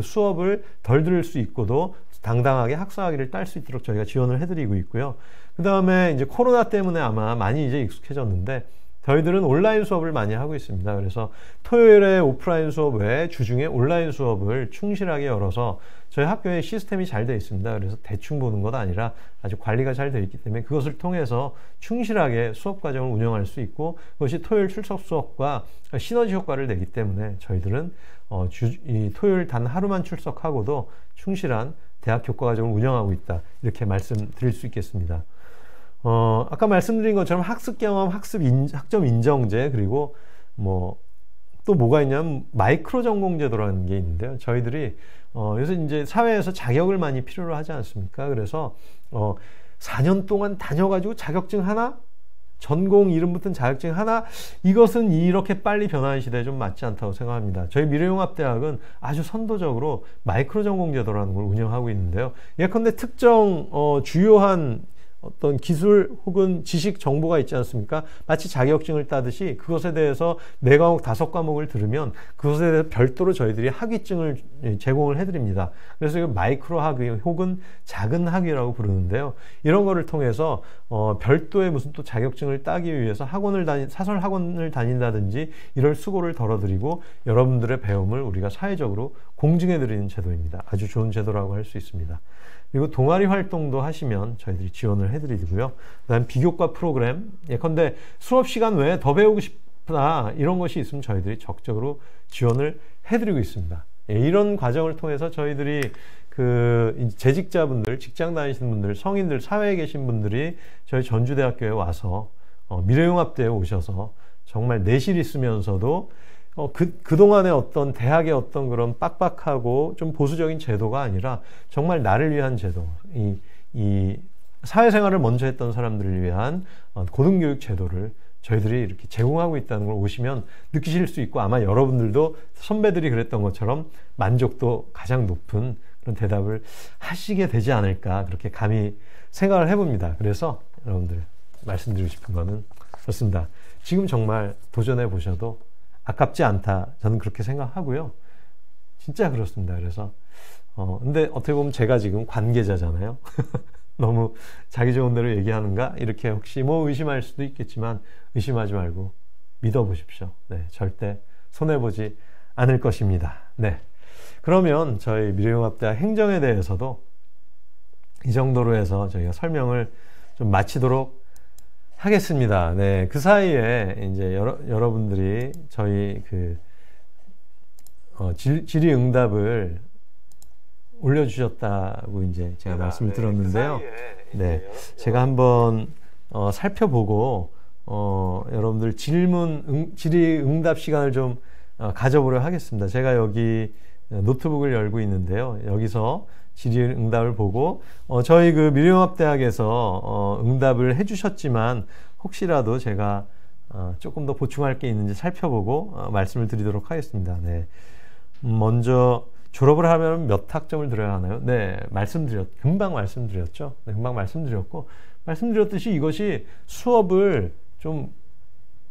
수업을 덜 들을 수 있고도 당당하게 학사학위를 딸 수 있도록 저희가 지원을 해드리고 있고요. 그 다음에 이제 코로나 때문에 아마 많이 이제 익숙해졌는데 저희들은 온라인 수업을 많이 하고 있습니다. 그래서 토요일에 오프라인 수업 외에 주중에 온라인 수업을 충실하게 열어서 저희 학교의 시스템이 잘 되어 있습니다. 그래서 대충 보는 것 아니라 아주 관리가 잘 되어 있기 때문에 그것을 통해서 충실하게 수업 과정을 운영할 수 있고, 그것이 토요일 출석 수업과 시너지 효과를 내기 때문에 저희들은 이 토요일 단 하루만 출석하고도 충실한 대학 교과 과정을 운영하고 있다, 이렇게 말씀드릴 수 있겠습니다. 아까 말씀드린 것처럼 학습 경험, 학점 인정제, 그리고 또 뭐가 있냐면 마이크로 전공 제도라는 게 있는데요. 저희들이 요새 이제 사회에서 자격을 많이 필요로 하지 않습니까? 그래서 4년 동안 다녀가지고 자격증 하나, 전공 이름 붙은 자격증 하나, 이것은 이렇게 빨리 변하는 시대에 좀 맞지 않다고 생각합니다. 저희 미래융합대학은 아주 선도적으로 마이크로 전공 제도라는 걸 운영하고 있는데요. 예컨대 특정 주요한 어떤 기술 혹은 지식 정보가 있지 않습니까? 마치 자격증을 따듯이 그것에 대해서 4과목 5과목을 들으면 그것에 대해서 별도로 저희들이 학위증을 제공을 해드립니다. 그래서 이거 마이크로 학위 혹은 작은 학위라고 부르는데요. 이런 거를 통해서 별도의 무슨 또 자격증을 따기 위해서 사설 학원을 다닌다든지 이럴 수고를 덜어드리고 여러분들의 배움을 우리가 사회적으로 공증해드리는 제도입니다. 아주 좋은 제도라고 할 수 있습니다. 그리고 동아리 활동도 하시면 저희들이 지원을 해드리고요. 그 다음 비교과 프로그램, 예컨대 수업 시간 외에 더 배우고 싶다, 이런 것이 있으면 저희들이 적극적으로 지원을 해드리고 있습니다. 이런 과정을 통해서 저희들이 재직자분들, 직장 다니시는 분들, 성인들, 사회에 계신 분들이 저희 전주대학교에 와서 미래융합대에 오셔서 정말 내실 있으면서도 그동안의 어떤 대학의 어떤 그런 빡빡하고 좀 보수적인 제도가 아니라 정말 나를 위한 제도, 이 사회생활을 먼저 했던 사람들을 위한 고등교육 제도를 저희들이 이렇게 제공하고 있다는 걸 오시면 느끼실 수 있고, 아마 여러분들도 선배들이 그랬던 것처럼 만족도 가장 높은 그런 대답을 하시게 되지 않을까, 그렇게 감히 생각을 해봅니다. 그래서 여러분들 말씀드리고 싶은 거는 그렇습니다. 지금 정말 도전해 보셔도 아깝지 않다, 저는 그렇게 생각하고요. 진짜 그렇습니다. 그래서 근데 어떻게 보면 제가 지금 관계자잖아요. 너무 자기 좋은 대로 얘기하는가, 이렇게 혹시 의심할 수도 있겠지만 의심하지 말고 믿어보십시오. 네, 절대 손해보지 않을 것입니다. 네, 그러면 저희 미래융합대학 행정에 대해서도 이 정도로 해서 저희가 설명을 좀 마치도록 하겠습니다. 네, 그 사이에 이제 여러분들이 저희 질의응답을 올려주셨다고 이제 제가 말씀을 들었는데요. 네, 제가 한번 살펴보고 여러분들 질의응답 시간을 좀 가져보려 하겠습니다. 제가 여기 노트북을 열고 있는데요. 여기서 질의응답을 보고 저희 미래융합대학에서 응답을 해주셨지만 혹시라도 제가 조금 더 보충할 게 있는지 살펴보고 말씀을 드리도록 하겠습니다. 네, 먼저 졸업을 하면 몇 학점을 드려야 하나요? 네, 금방 말씀드렸죠. 네, 금방 말씀드렸고, 말씀드렸듯이 이것이 수업을 좀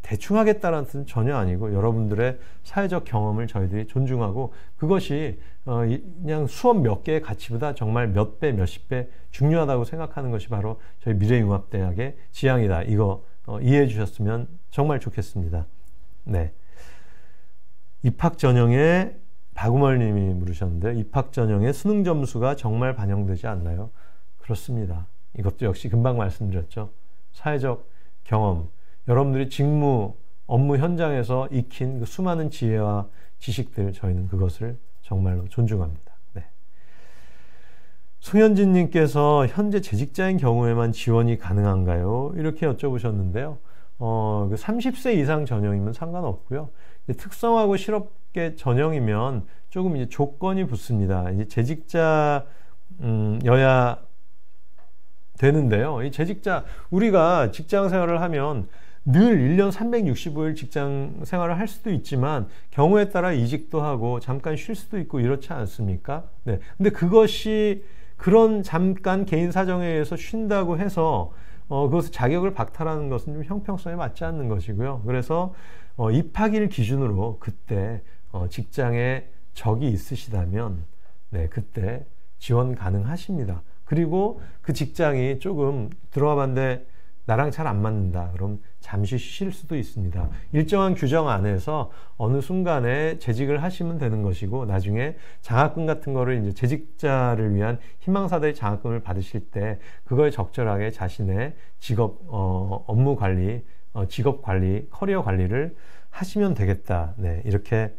대충 하겠다는 뜻은 전혀 아니고, 여러분들의 사회적 경험을 저희들이 존중하고, 그것이 그냥 수업 몇 개의 가치보다 정말 몇 배, 몇십 배 중요하다고 생각하는 것이 바로 저희 미래융합대학의 지향이다. 이거 이해해 주셨으면 정말 좋겠습니다. 네, 입학 전형에 박우멀 님이 물으셨는데, 입학 전형에 수능 점수가 정말 반영되지 않나요? 그렇습니다. 이것도 역시 금방 말씀드렸죠. 사회적 경험, 여러분들이 직무, 업무 현장에서 익힌 그 수많은 지혜와 지식들, 저희는 그것을 정말로 존중합니다. 네. 송현진 님께서 현재 재직자인 경우에만 지원이 가능한가요? 이렇게 여쭤보셨는데요. 30세 이상 전형이면 상관없고요. 특성하고 실업계 전형이면 조금 이제 조건이 붙습니다. 이제 재직자여야 되는데요. 이 재직자, 우리가 직장 생활을 하면 늘 1년 365일 직장 생활을 할 수도 있지만 경우에 따라 이직도 하고 잠깐 쉴 수도 있고 이렇지 않습니까? 네. 근데 그것이 그런 잠깐 개인 사정에 의해서 쉰다고 해서 그것을 자격을 박탈하는 것은 좀 형평성에 맞지 않는 것이고요. 그래서 입학일 기준으로 그때 직장에 적이 있으시다면 네, 그때 지원 가능하십니다. 그리고 그 직장이 조금 들어가 봤는데 나랑 잘 안 맞는다. 그럼 잠시 쉬실 수도 있습니다. 일정한 규정 안에서 어느 순간에 재직을 하시면 되는 것이고, 나중에 장학금 같은 거를 이제 재직자를 위한 희망사다리 장학금을 받으실 때 그거에 적절하게 자신의 직업 업무 관리, 직업 관리, 커리어 관리를 하시면 되겠다. 네, 이렇게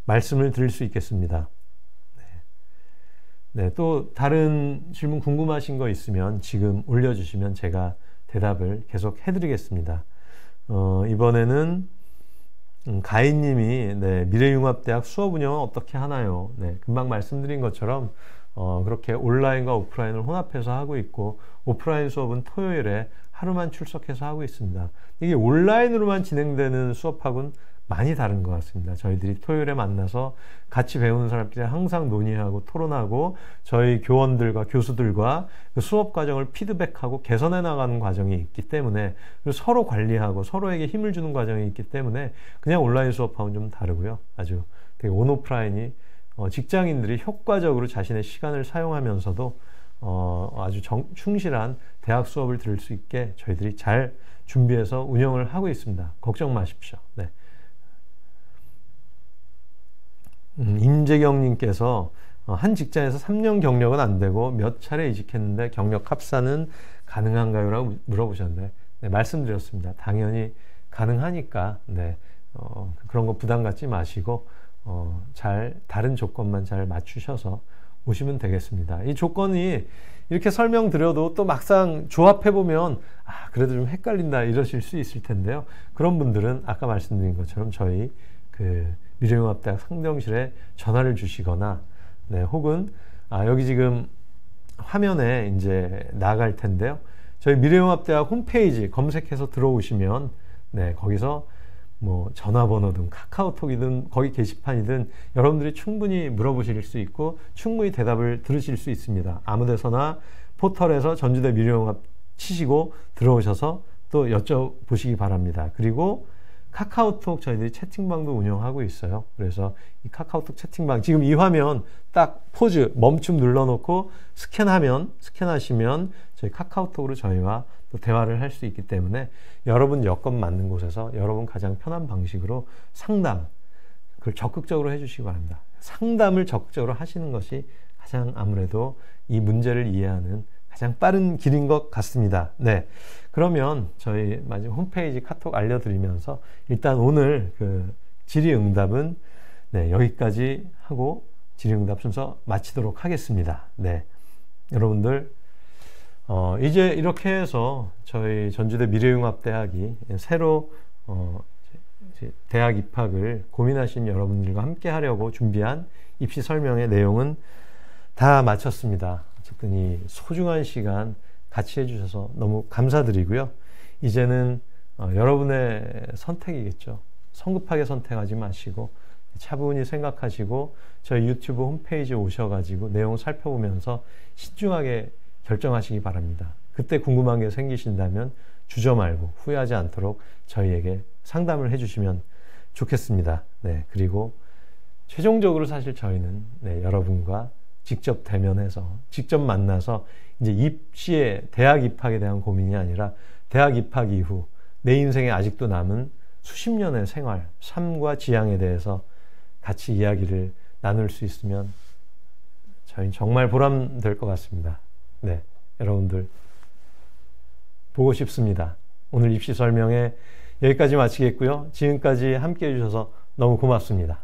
말씀을 드릴 수 있겠습니다. 네, 또 다른 질문 궁금하신 거 있으면 지금 올려주시면 제가 대답을 계속 해드리겠습니다. 이번에는 가인님이 네, 미래융합대학 수업 운영은 어떻게 하나요? 네, 금방 말씀드린 것처럼 그렇게 온라인과 오프라인을 혼합해서 하고 있고, 오프라인 수업은 토요일에 하루만 출석해서 하고 있습니다. 이게 온라인으로만 진행되는 수업하고는 많이 다른 것 같습니다. 저희들이 토요일에 만나서 같이 배우는 사람끼리 항상 논의하고 토론하고, 저희 교원들과 교수들과 그 수업 과정을 피드백하고 개선해 나가는 과정이 있기 때문에, 그리고 서로 관리하고 서로에게 힘을 주는 과정이 있기 때문에 그냥 온라인 수업하고는 좀 다르고요. 아주 되게 온오프라인이 직장인들이 효과적으로 자신의 시간을 사용하면서도 아주 충실한 대학 수업을 들을 수 있게 저희들이 잘 준비해서 운영을 하고 있습니다. 걱정 마십시오. 네. 임재경님께서 한 직장에서 3년 경력은 안 되고 몇 차례 이직했는데 경력 합산은 가능한가요? 라고 물어보셨는데, 네, 말씀드렸습니다. 당연히 가능하니까 네, 그런 거 부담 갖지 마시고 다른 조건만 잘 맞추셔서 오시면 되겠습니다. 이 조건이 이렇게 설명드려도 또 막상 조합해보면 그래도 좀 헷갈린다 이러실 수 있을 텐데요. 그런 분들은 아까 말씀드린 것처럼 저희 미래융합대학 상정실에 전화를 주시거나, 네, 혹은 여기 지금 화면에 이제 나갈 텐데요. 저희 미래융합대학 홈페이지 검색해서 들어오시면 네, 거기서 뭐 전화번호든 카카오톡이든 거기 게시판이든 여러분들이 충분히 물어보실 수 있고 충분히 대답을 들으실 수 있습니다. 아무데서나 포털에서 전주대 미래융합 치시고 들어오셔서 또 여쭤보시기 바랍니다. 그리고 카카오톡 저희들이 채팅방도 운영하고 있어요. 그래서 이 카카오톡 채팅방, 지금 이 화면 딱 포즈 멈춤 눌러놓고 스캔하시면 저희 카카오톡으로 저희와 또 대화를 할 수 있기 때문에 여러분 여건 맞는 곳에서 여러분 가장 편한 방식으로 상담, 그걸 적극적으로 해주시기 바랍니다. 상담을 적극적으로 하시는 것이 가장 아무래도 이 문제를 이해하는 가장 빠른 길인 것 같습니다. 네, 그러면 저희 마지막 홈페이지 카톡 알려드리면서 일단 오늘 질의응답은 네, 여기까지 하고 질의응답 순서 마치도록 하겠습니다. 네, 여러분들 이제 이렇게 해서 저희 전주대 미래융합대학이 새로 대학 입학을 고민하신 여러분들과 함께 하려고 준비한 입시 설명의 내용은 다 마쳤습니다. 어쨌든 이 소중한 시간 같이 해주셔서 너무 감사드리고요. 이제는 여러분의 선택이겠죠. 성급하게 선택하지 마시고 차분히 생각하시고 저희 유튜브 홈페이지에 오셔가지고 내용 살펴보면서 신중하게 결정하시기 바랍니다. 그때 궁금한 게 생기신다면 주저 말고 후회하지 않도록 저희에게 상담을 해주시면 좋겠습니다. 네, 그리고 최종적으로 사실 저희는 네, 여러분과 직접 대면해서 직접 만나서 이제 입시에 대학 입학에 대한 고민이 아니라 대학 입학 이후 내 인생에 아직도 남은 수십 년의 생활, 삶과 지향에 대해서 같이 이야기를 나눌 수 있으면 저희는 정말 보람될 것 같습니다. 네, 여러분들 보고 싶습니다. 오늘 입시 설명회 여기까지 마치겠고요. 지금까지 함께 해주셔서 너무 고맙습니다.